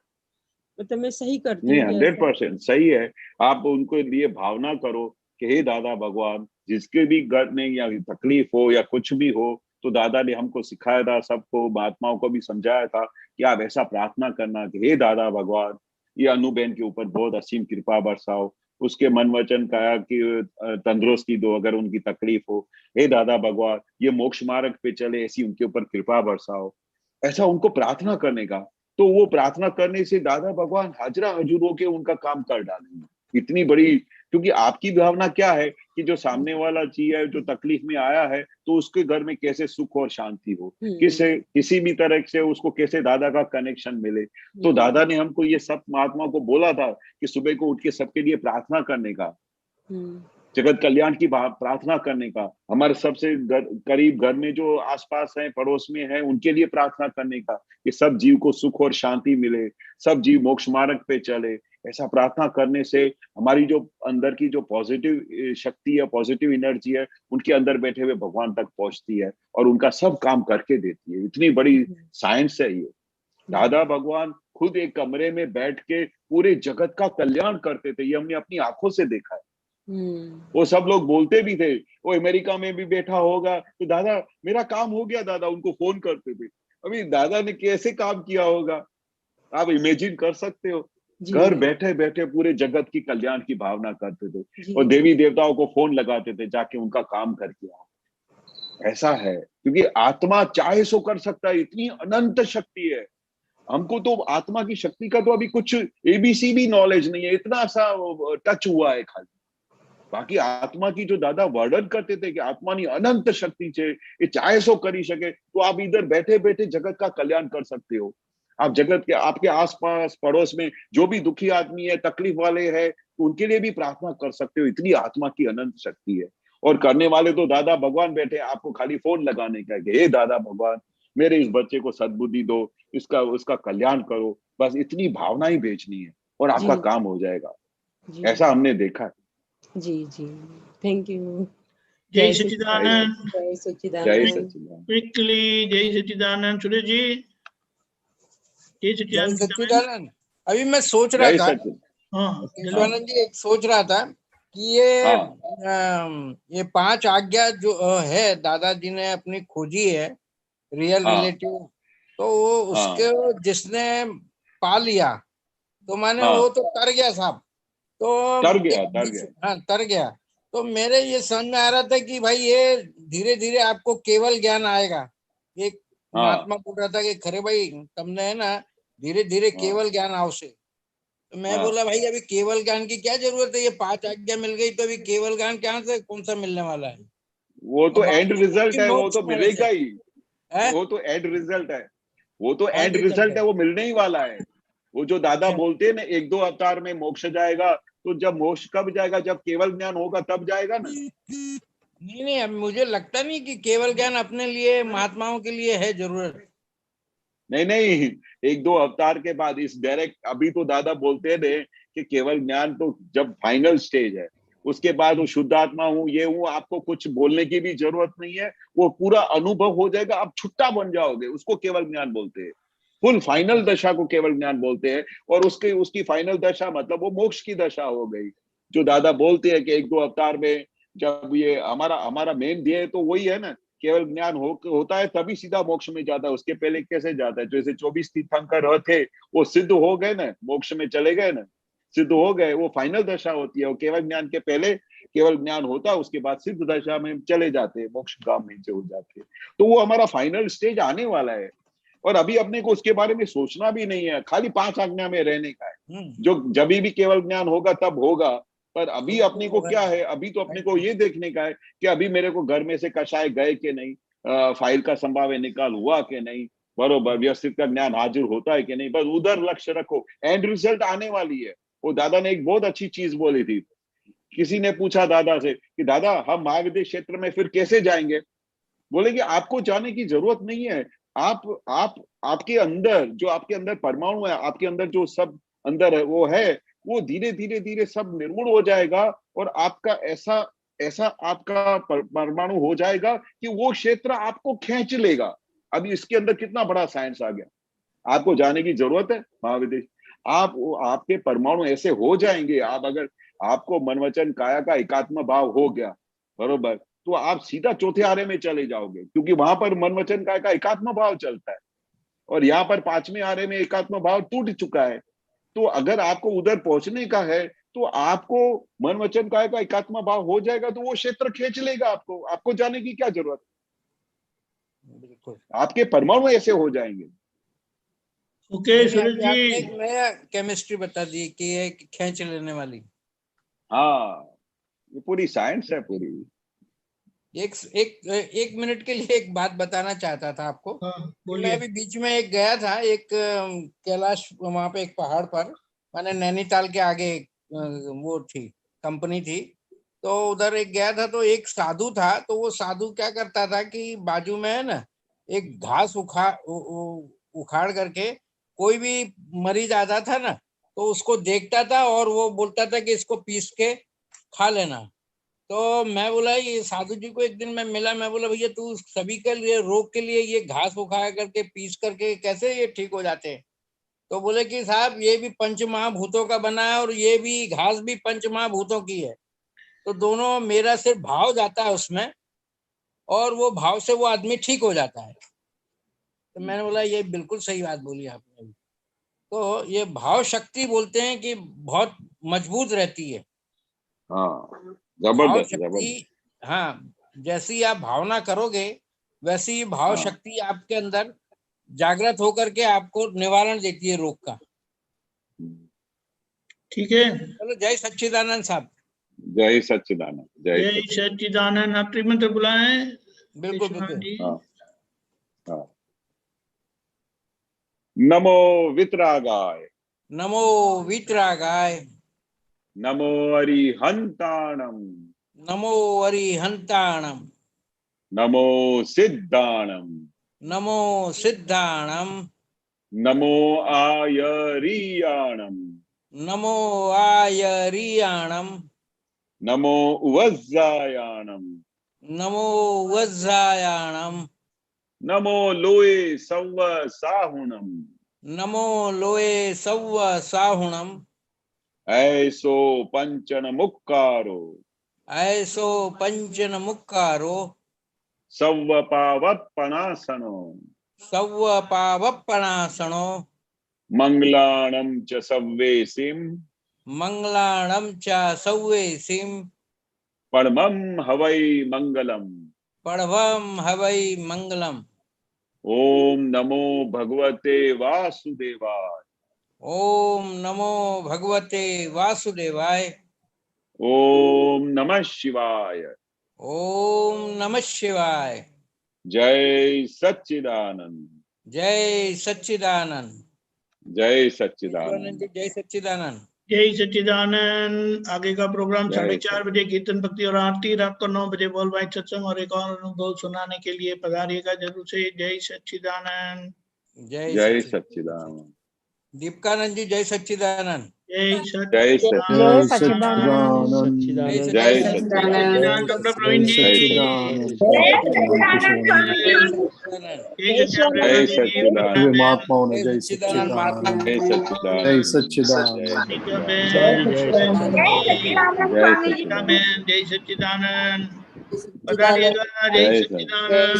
मतलब मैं सही करती नहीं, हूँ 100% सही है। आप उनको लिए भावना करो कि हे दादा भगवान, जिसके भी घर में या तकलीफ हो या कुछ भी हो, तो दादा ने हमको सिखाया था, सबको महात्माओं को भी समझाया था कि आप ऐसा प्रार्थना करना कि हे दादा भगवान, ये अनुबेन के ऊपर बहुत असीम कृपा बरसाओ, उसके मन वचन काया कि तंदुरुस्ती दो अगर उनकी तकलीफ हो। हे दादा भगवान, ये मोक्ष मार्ग पे चले, ऐसी उनके ऊपर कृपा बरसाओ। ऐसा उनको प्रार्थना करने का, तो वो प्रार्थना करने से दादा भगवान हाजरा हजूर होके उनका काम कर डालेंगे। इतनी बड़ी, क्योंकि आपकी भावना क्या है कि जो सामने वाला चीज है, जो तकलीफ में आया है, तो उसके घर में कैसे सुख और शांति हो, किसी भी तरह से उसको कैसे दादा का कनेक्शन मिले। तो दादा ने हमको ये सब महात्मा को बोला था कि सुबह को उठ के सबके लिए प्रार्थना करने का, जगत कल्याण की प्रार्थना करने का, हमारे सबसे करीब घर में जो आसपास हैं, पड़ोस में हैं, उनके लिए प्रार्थना करने का कि सब जीव को सुख और शांति मिले, सब जीव मोक्ष मार्ग पे चले। ऐसा प्रार्थना करने से हमारी जो अंदर की जो पॉजिटिव शक्ति है, पॉजिटिव एनर्जी है, उनके अंदर बैठे हुए भगवान तक पहुंचती है और उनका सब काम करके देती है। इतनी बड़ी साइंस है ये। दादा भगवान खुद एक कमरे में बैठ के पूरे जगत का कल्याण करते थे, ये हमने अपनी आंखों से देखा है। वो सब लोग बोलते भी थे, वो अमेरिका में भी बैठा होगा तो दादा मेरा काम हो गया, दादा उनको फोन करते थे। अभी दादा ने कैसे काम किया होगा, आप इमेजिन कर सकते हो। घर बैठे बैठे पूरे जगत की कल्याण की भावना करते थे और देवी देवताओं को फोन लगाते थे जाके उनका काम करके आओ। ऐसा है, क्योंकि आत्मा चाहे सो कर सकता है, इतनी अनंत शक्ति है। हमको तो आत्मा की शक्ति का तो अभी कुछ एबीसी भी नॉलेज नहीं है, इतना सा टच हुआ है खाली। बाकी आत्मा की जो दादा वर्णन करते थे कि आत्मा की अनंत शक्ति है, ये चाहे सो करी सके, तो आप इधर बैठे बैठे जगत का कल्याण कर सकते हो। आप जगत के आपके आसपास पड़ोस में जो भी दुखी आदमी है, तकलीफ वाले हैं, तो उनके लिए भी प्रार्थना कर सकते हो। इतनी आत्मा की अनंत शक्ति है। और करने वाले तो दादा भगवान बैठे, आपको खाली फोन लगाने का है, हे दादा भगवान मेरे इस बच्चे को सद्बुद्धि दो, उसका कल्याण करो, बस इतनी भावना ही भेजनी है और आपका काम हो जाएगा। ऐसा हमने देखा है। जी जी, थैंक यू। जय सच्चिदानंद। जय सच्चिदानंद। क्विकली जय सच्चिदानंद। सुरेश जी जय सच्चिदानंद। अभी मैं सोच रहा था, शिवानंद जी एक सोच रहा था कि ये 5 आज्ञा जो है दादाजी ने अपनी खोजी है, रियल रिलेटिव, तो वो उसके जिसने पा लिया तो माने वो तो तर गया साहब, तो तर गया। तो मेरे ये समझ में आ रहा था कि भाई ये धीरे धीरे आपको केवल ज्ञान आएगा। एक महात्मा बोल रहा था कि खरे भाई तुमने है ना धीरे धीरे केवल ज्ञान आवश्य। तो मैं बोला भाई अभी केवल ज्ञान की क्या जरूरत है, ये 5 आज्ञा मिल गई तो अभी केवल ज्ञान कहाँ से कौन सा मिलने वाला है। वो तो एंड रिजल्ट है, वो तो मिलेगा ही, वो तो एंड रिजल्ट है, वो तो एंड रिजल्ट है, वो मिलने ही वाला है। वो जो दादा बोलते हैं ना 1-2 अवतार में मोक्ष जाएगा, तो जब मोक्ष कब जाएगा, जब केवल ज्ञान होगा तब जाएगा ना। नहीं, अब मुझे लगता नहीं कि केवल ज्ञान अपने लिए, महात्माओं के लिए है जरूरत। नहीं, एक दो अवतार के बाद इस डायरेक्ट, अभी तो दादा बोलते हैं कि केवल ज्ञान तो जब फाइनल स्टेज है, उसके बाद वो शुद्ध आत्मा हूँ, ये हूँ, आपको कुछ बोलने की भी जरूरत नहीं है, वो पूरा अनुभव हो जाएगा, आप छुट्टा बन जाओगे, उसको केवल ज्ञान बोलते हैं। फुल फाइनल दशा को केवल ज्ञान बोलते हैं। और उसकी फाइनल दशा मतलब वो मोक्ष की दशा हो गई, जो दादा बोलते हैं कि एक दो अवतार में जब ये हमारा मेन ध्येय तो वही है ना, केवल ज्ञान होता है तभी सीधा मोक्ष में जाता है, उसके पहले कैसे जाता है? जैसे 24 तीर्थंकर थे, वो सिद्ध हो गए ना, मोक्ष में चले गए ना, सिद्ध हो गए, वो फाइनल दशा होती है। वो केवल ज्ञान के पहले केवल ज्ञान होता है, उसके बाद सिद्ध दशा में चले जाते हैं, मोक्ष गाम में हो जाते हैं। तो वो हमारा फाइनल स्टेज आने वाला है, और अभी अपने को उसके बारे में सोचना भी नहीं है, खाली 5 आज्ञा में रहने का है। जो जब भी केवल ज्ञान होगा तब होगा, पर अभी अपने को क्या है, अभी तो अपने को ये देखने का है कि अभी मेरे को घर में से कषाय गए कि नहीं, फाइल का संभाव्य निकाल हुआ कि नहीं, बरोबर व्यवस्थित का ज्ञान हाजिर होता है कि नहीं, बस उधर लक्ष्य रखो, एंड रिजल्ट आने वाली है। वो दादा ने एक बहुत अच्छी चीज बोली थी, किसी ने पूछा दादा से कि दादा हम महाविद्य क्षेत्र में फिर कैसे जाएंगे? बोले कि आपको जाने की जरूरत नहीं है, आप आपके अंदर जो आपके अंदर परमाणु है, आपके अंदर जो सब अंदर है, वो धीरे धीरे धीरे सब निर्मूल हो जाएगा, और आपका ऐसा ऐसा आपका परमाणु हो जाएगा कि वो क्षेत्र आपको खींच लेगा। अभी इसके अंदर कितना बड़ा साइंस आ गया, आपको जाने की जरूरत है महाविदेश। आपके परमाणु ऐसे हो जाएंगे, आप अगर आपको मन वचन काया का एकात्म भाव हो गया, बरोबर, तो आप सीधा चौथे आरे में चले जाओगे, क्योंकि वहां पर मन वचन काया का एकात्म भाव चलता है, और यहाँ पर 5वें आरे में एकात्म भाव टूट चुका है। तो अगर आपको उधर पहुंचने का है, तो आपको मन वचन काया का एकात्म भाव हो जाएगा, तो वो क्षेत्र खींच लेगा आपको, आपको जाने की क्या जरूरत? बिल्कुल, आपके परमाणु ऐसे हो जाएंगे। ओके सूरज जी, एक नया केमिस्ट्री बता दी कि ये खींच लेने वाली। हाँ, ये पूरी साइंस है पूरी। एक मिनट के लिए एक बात बताना चाहता था आपको। हाँ, मैं अभी बीच में एक गया था, एक कैलाश, वहां पे एक पहाड़ पर, मैंने नैनीताल के आगे वो थी, कंपनी थी, तो उधर एक गया था, तो एक साधु था, तो वो साधु क्या करता था कि बाजू में है ना एक घास उखाड़ करके, कोई भी मरीज आता था ना, तो उसको देखता था और वो बोलता था कि इसको पीस के खा लेना। तो मैं बोला, ये साधु जी को एक दिन मैं मिला, मैं बोला भैया तू सभी के लिए रोग के लिए ये घास उखा करके पीस करके कैसे ये ठीक हो जाते हैं? तो बोले कि साहब ये भी पंच महाभूतों का बना है और ये भी घास भी पंच महाभूतों की है, तो दोनों मेरा सिर्फ भाव जाता है उसमें, और वो भाव से वो आदमी ठीक हो जाता है। तो मैंने बोला ये बिल्कुल सही बात बोली आपने। तो ये भाव शक्ति बोलते हैं कि बहुत मजबूत रहती है। हाँ, भाव जबरदस्त शक्ति, जबरदस्त। हाँ, जैसी आप भावना करोगे वैसी ही भाव हाँ, शक्ति आपके अंदर जागृत होकर के आपको निवारण देती है रोग का। ठीक है, चलो, जय सच्चिदानंद साहब। जय सच्चिदानंद, जय जय सच्चिदानंद। आप त्रिमंत्र बुलाएं बिल्कुल विश्वनाथ बिल्कुल। जी। हाँ, हाँ। नमो वितरागाय, नमो वीतरागाय, नमो अरिहंताणम, नमो अरिहंताणम, नमो सिद्धाणम, नमो सिद्धाणम, नमो आयरियाणम, नमो आयरियाणम, नमो उवज्जायाणम, नमो वज्रायाणम, नमो लोए सव्व साहुणम, नमो लोए सव्व साहुणम, ऐसो पंचन मुक्कारो, ऐसो पंचन मुक्कारो, सव्व पावपणासनो, सव्व पावपणासनो, मंगलाणं च सव्वेसिं, मंगलाणं च सव्वेसिं, परमं हवै मंगलम्। पढ़वम हवै मंगलम। ओम नमो भगवते वासुदेवाय, ओम नमो भगवते वासुदेवाय, ओम नमः शिवाय, ओम नमः शिवाय। जय सच्चिदानंद, जय सच्चिदानंद। जय शिवानंद सच्चिदानंद। जी, जय सच्चिदानंद। जय सच्चिदानंद। आगे का प्रोग्राम जय 4:30 बजे कीर्तन भक्ति और आरती, रात को 9 बजे बोल बाइट सत्संग और एक और अनुभव सुनाने के लिए पधारिएगा जरूर से। जय सच्चिदानंद। जय सच्चिदानंद। दीपकानंद जी जय सच्चिदानंद। जय जय सच्चिदानंद। सच्चिदानंद। जय सच्चिदानंद। डॉक्टर प्रवीण जी। जय सच्चिदानंद। महात्माओं ने जय सच्चिदानंद महात्मा सच्चिदानंद। जय सच्चिदानंद। जय सच्चिदानंद। जय सच्चिदानंद। पधारिएगा। जय जय सच्चिदानंद।